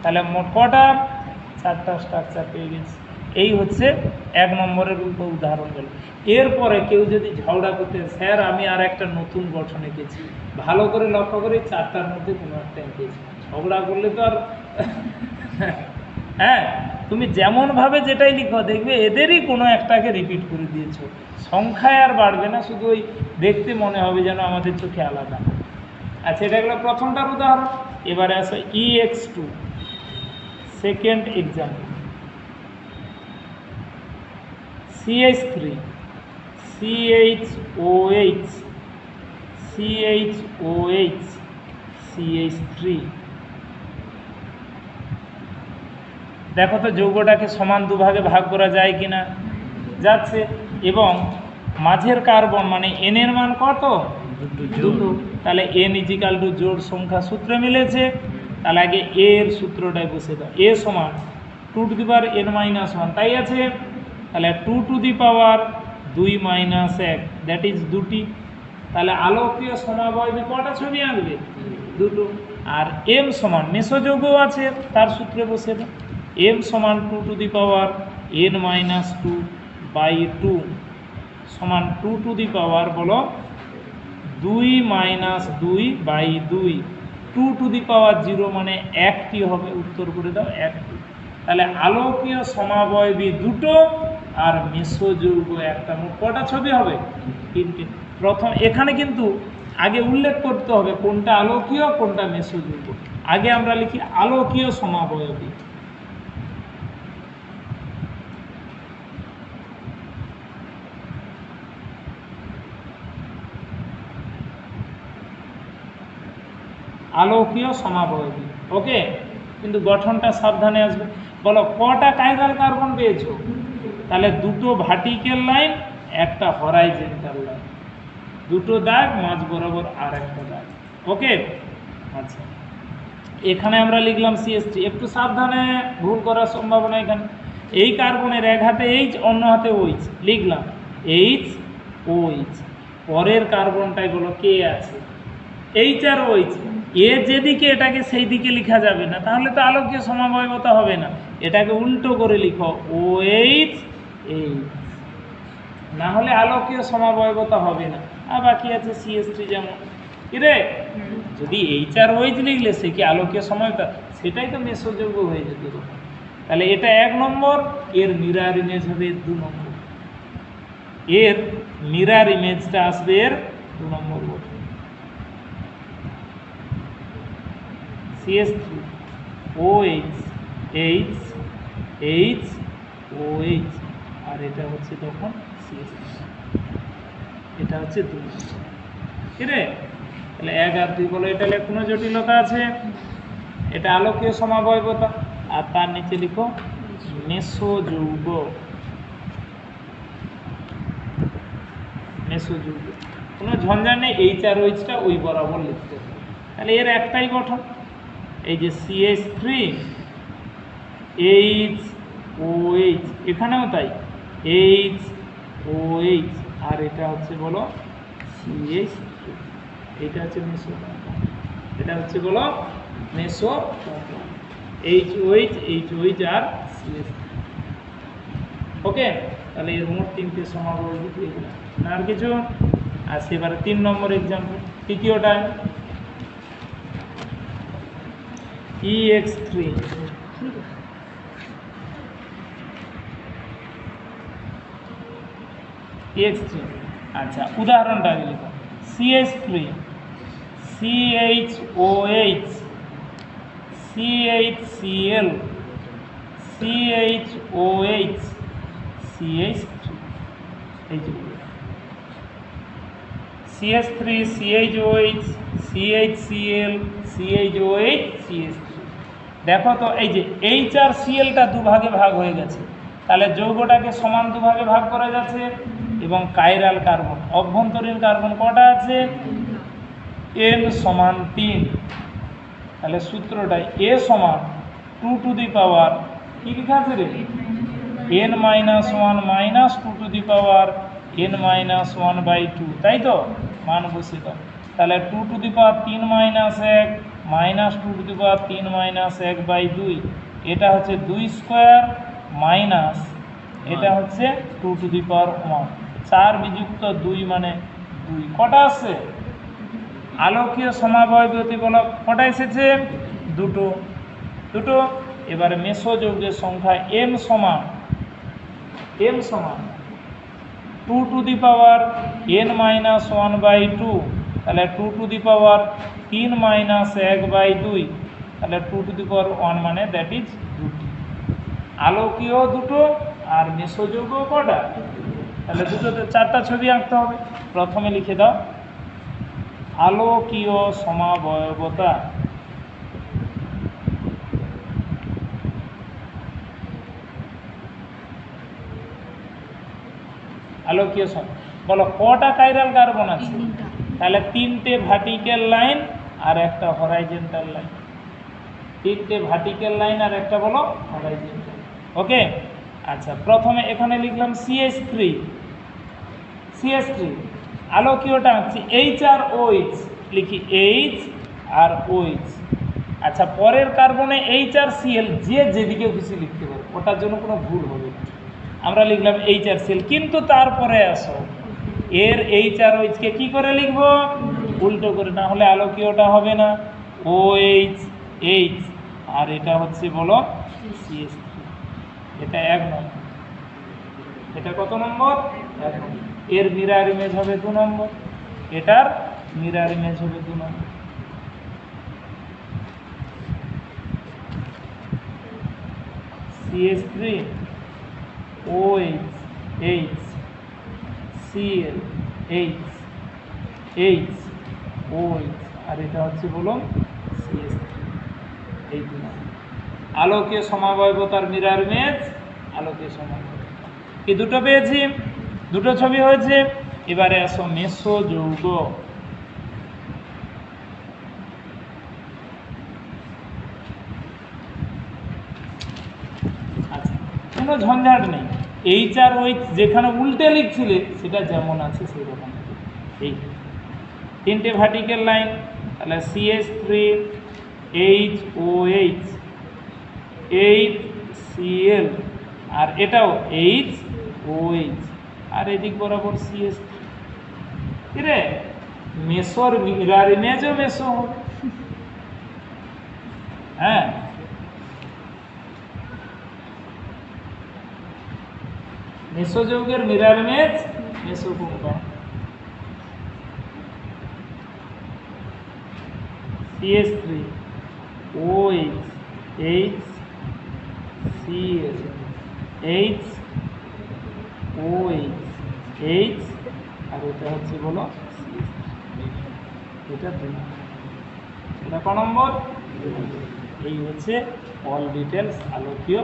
তাহলে মোট কটা? 4টা স্ট্রাকচার পেয়ে গেছি। এই হচ্ছে 1 নম্বরের উদাহরণ গেল। এরপরে কেউ যদি ঝগড়া করতে, স্যার আমি আর একটা নতুন গঠন এঁকেছি, ভালো করে লক্ষ্য করে 4টার মধ্যে কোনো একটা এঁকেছি, ঝগড়া করলে তো আর হ্যাঁ তুমি যেমনভাবে যেটাই লিখো দেখবে এদেরই কোনো একটাকে রিপিট করে দিয়েছো, সংখ্যায় আর বাড়বে না, শুধু ওই দেখতে মনে হবে যেন আমাদের চোখে আলাদা। আচ্ছা এটা গেলো প্রথমটার উদাহরণ। এবারে আসো EX2, second example. CH3 CHOH CHOH CH3, দেখো তো যৌগটাকে সমান দুভাগে ভাগ করা যায় কিনা? যাচ্ছে। এবং মাঝের কার্বন মানে N এর মান কত? 2। তাহলে N ইজিক্যাল টু জোড় সংখ্যা সূত্রে মিলেছে। তাহলে আগে A এর সূত্রটাই বসে দাও, A সমান 2 টু দি পাওয়ার n-1, তাই আছে। তাহলে 2 to the power 2 - 1, that is 2টি। তাহলে আলোকীয় সমাবয়বী কটা ছবি আঁকবে? 2টো। আর M সমান মেসোযৌগ আছে, তার সূত্রে বসে দাও, M সমান 2 টু দি পাওয়ার n-2/2 সমান 2 টু দি পাওয়ার বলো 2 - 2/2, 2 টু দি পাওয়ার 0 মানে 1টি হবে, উত্তর করে দাও 1টি। তাহলে আলোকীয় সমাবয়বী দুটো আর মেসোযৌগ একটা। মোট কটা ছবি হবে? তিনটে। প্রথম এখানে কিন্তু আগে উল্লেখ করতে হবে কোনটা আলোকীয় কোনটা মেসোযৌগ। আগে আমরা লিখি আলোকীয় সমাবয়বী। আলোকীয় সমাবয়বী, ওকে। কিন্তু গঠনটা সাবধানে আসবে। বলো কটা কাইরাল কার্বন পেয়েছো? তাহলে দুটো ভার্টিক্যাল লাইন, একটা হরাইজন্টাল লাইন, দুটো দাগ মাঝ বরাবর আর একটা দাগ, ওকে। আচ্ছা, এখানে আমরা লিখলাম CH3। একটু সাবধানে, ভুল করার সম্ভাবনা এখানে। এই কার্বনের এক হাতে এইচ, অন্য হাতে ওইচ, লিখলাম এইচ ওইচ। পরের কার্বনটাই বলো কে আছে, এইচ আর ওইচ। এ যেদিকে এটাকে সেই দিকে লেখা যাবে না, তাহলে তো আলোকীয় সমাবয়বতা হবে না। এটাকে উল্টো করে লিখো OH এইচ, না হলে আলোকীয় সমাবয়বতা হবে না। আর বাকি আছে CH3 যেমন। কিরে, যদি এইচ আর ওইচ লিখলে সে কি আলোকীয় সমাবয়বতা? সেটাই তো মেসোযৌগ হয়ে যেত তখন। তাহলে এটা 1 নম্বর, এর মিরর ইমেজ হবে 2 নম্বর, এর মিরর ইমেজটা আসবে এর 2 নম্বর গঠন। CH3 OH H H OH, আর এটা হচ্ছে তখন CH3, এটা হচ্ছে 2। ঠিক আছে? তাহলে 1 আর 2 বলো, এটা কোনো জটিলতা আছে? এটা আলোকীয় সমাবয়বতা। আর তার নিচে লিখো মেসোযৌগ। মেসোযৌগ কোনো ঝঞ্ঝাট নেই, এইচ আর ওইচটা ওই বরাবর লিখতে হবে। তাহলে এর একটাই গঠন, এই যে CH3 H OH, এখানেও তাই H OH, আর এটা হচ্ছে বলো CH3। এটা হচ্ছে মেসো, এটা হচ্ছে বলো মেসো HOH HOH আর CH3, ওকে। তাহলে এর মোট 3টে সমাবয়ব এগুলো না, আর কিছু। আর সেবারে 3 নম্বর এক্সাম্পল, তৃতীয়টা EX3 EX3। আচ্ছা, উদাহরণটা আগে লিখো। CH3 CHOH CHCl CHOH CH3, এই যে CH3 CHOH CHCl CHOH CH3। দেখো তো, এই যে এইচ আর সিএলটা দুভাগে ভাগ হয়ে গেছে, তাহলে যৌগটাকে সমান দুভাগে ভাগ করা যাচ্ছে। এবং কাইরাল কার্বন, অভ্যন্তরীণ কার্বন কটা আছে? N সমান 3। তাহলে সূত্রটা A সমান 2 টু দি পাওয়ার, কি লেখা আছে রে? N minus 1 minus 2 to the power N minus 1/2, তাই তো? মান বসে দাও। তাহলে 2 to the power 3 minus 1 minus 2 to the power 3 minus 1/2, এটা হচ্ছে 2 স্কোয়ার মাইনাস এটা হচ্ছে 2 টু দি পাওয়ার 1। 4 বিযুক্ত 2 মানে 2। কটা আছে? আলোকীয় সমাবয়বতী বলো কটা এসেছে? দুটো, দুটো। এবারে মেসোযৌগের সংখ্যা m সমান 2 to the power n minus 1/2, তাহলে 2 টু দি পাওয়ার 3 মাইনাস 1/2, তাহলে 2 টু দি পাওয়ার 1 মানে দ্যাট ইজ 2টি। আলোকীয় দুটো আর মেসোযৌগ কটা? তাহলে দুটোতে 4টা ছবি আঁকতে হবে। প্রথমে লিখে দাও আলোকীয় সমাবয়বতা। আলোকীয় বলো কটা কাইরাল কার্বন আছে? তাহলে 3টে ভার্টিক্যাল লাইন আর একটা হরাইজন্টাল লাইন। 3টে ভার্টিক্যাল লাইন আর একটা বলো হরাইজন্টাল, ওকে। আচ্ছা, প্রথমে এখানে লিখলাম CH3 আলোকীয়টা আঁকছি H আর OH, লিখি H আর OH। আচ্ছা, পরের কার্বনে H আর Cl, যে যেদিকে খুশি লিখতে পারো, ওটার জন্য কোনো ভুল হবে না। আমরা লিখলাম H আর Cl, কিন্তু তারপরে আসো এর H আর OH কে কী করে লিখব? উল্টো করে, না হলে আলোকীয়টা হবে না। OH H আর এটা হচ্ছে বলো CH3। এটা 1 নম্বর। এটা কত নম্বর? 1 নম্বর। এর মিরর ইমেজ হবে 2 নম্বর, এটার মিরর ইমেজ হবে 2 নম্বর। CH3 OH H Cl H H OH, আর এটা হচ্ছে বলুন CH3। এই 2 নম্বর আলোকীয় সমাবয়বতার মিরর ইমেজ, আলোকীয় সমাবয়বতা কি দুটো পেয়েছি, দুটো ছবি হয়েছে। এবারে আসো মেসো যৌগ। আচ্ছা, কোনো ঝঞ্ঝাট নেই, এইচ আর ওইচ যেখানে উল্টে লিখছিলে সেটা যেমন আছে সেই রকম। এই 3টে ভার্টিক্যাল লাইন, তাহলে CH3 HOH HCl, আর এটাও HOH, আর এদিক বরাবর CH3। কিরে মেসোর মিরর ইমেজও মেসো হবে। হ্যাঁ, মেসো যৌগের mirror image মেসো compound. CH3 OH HCl HOH H, আর এটা হচ্ছে বলো এটা 2 নম্বর। এটা ক নম্বর? এই হচ্ছে অল ডিটেলস আলোকীয়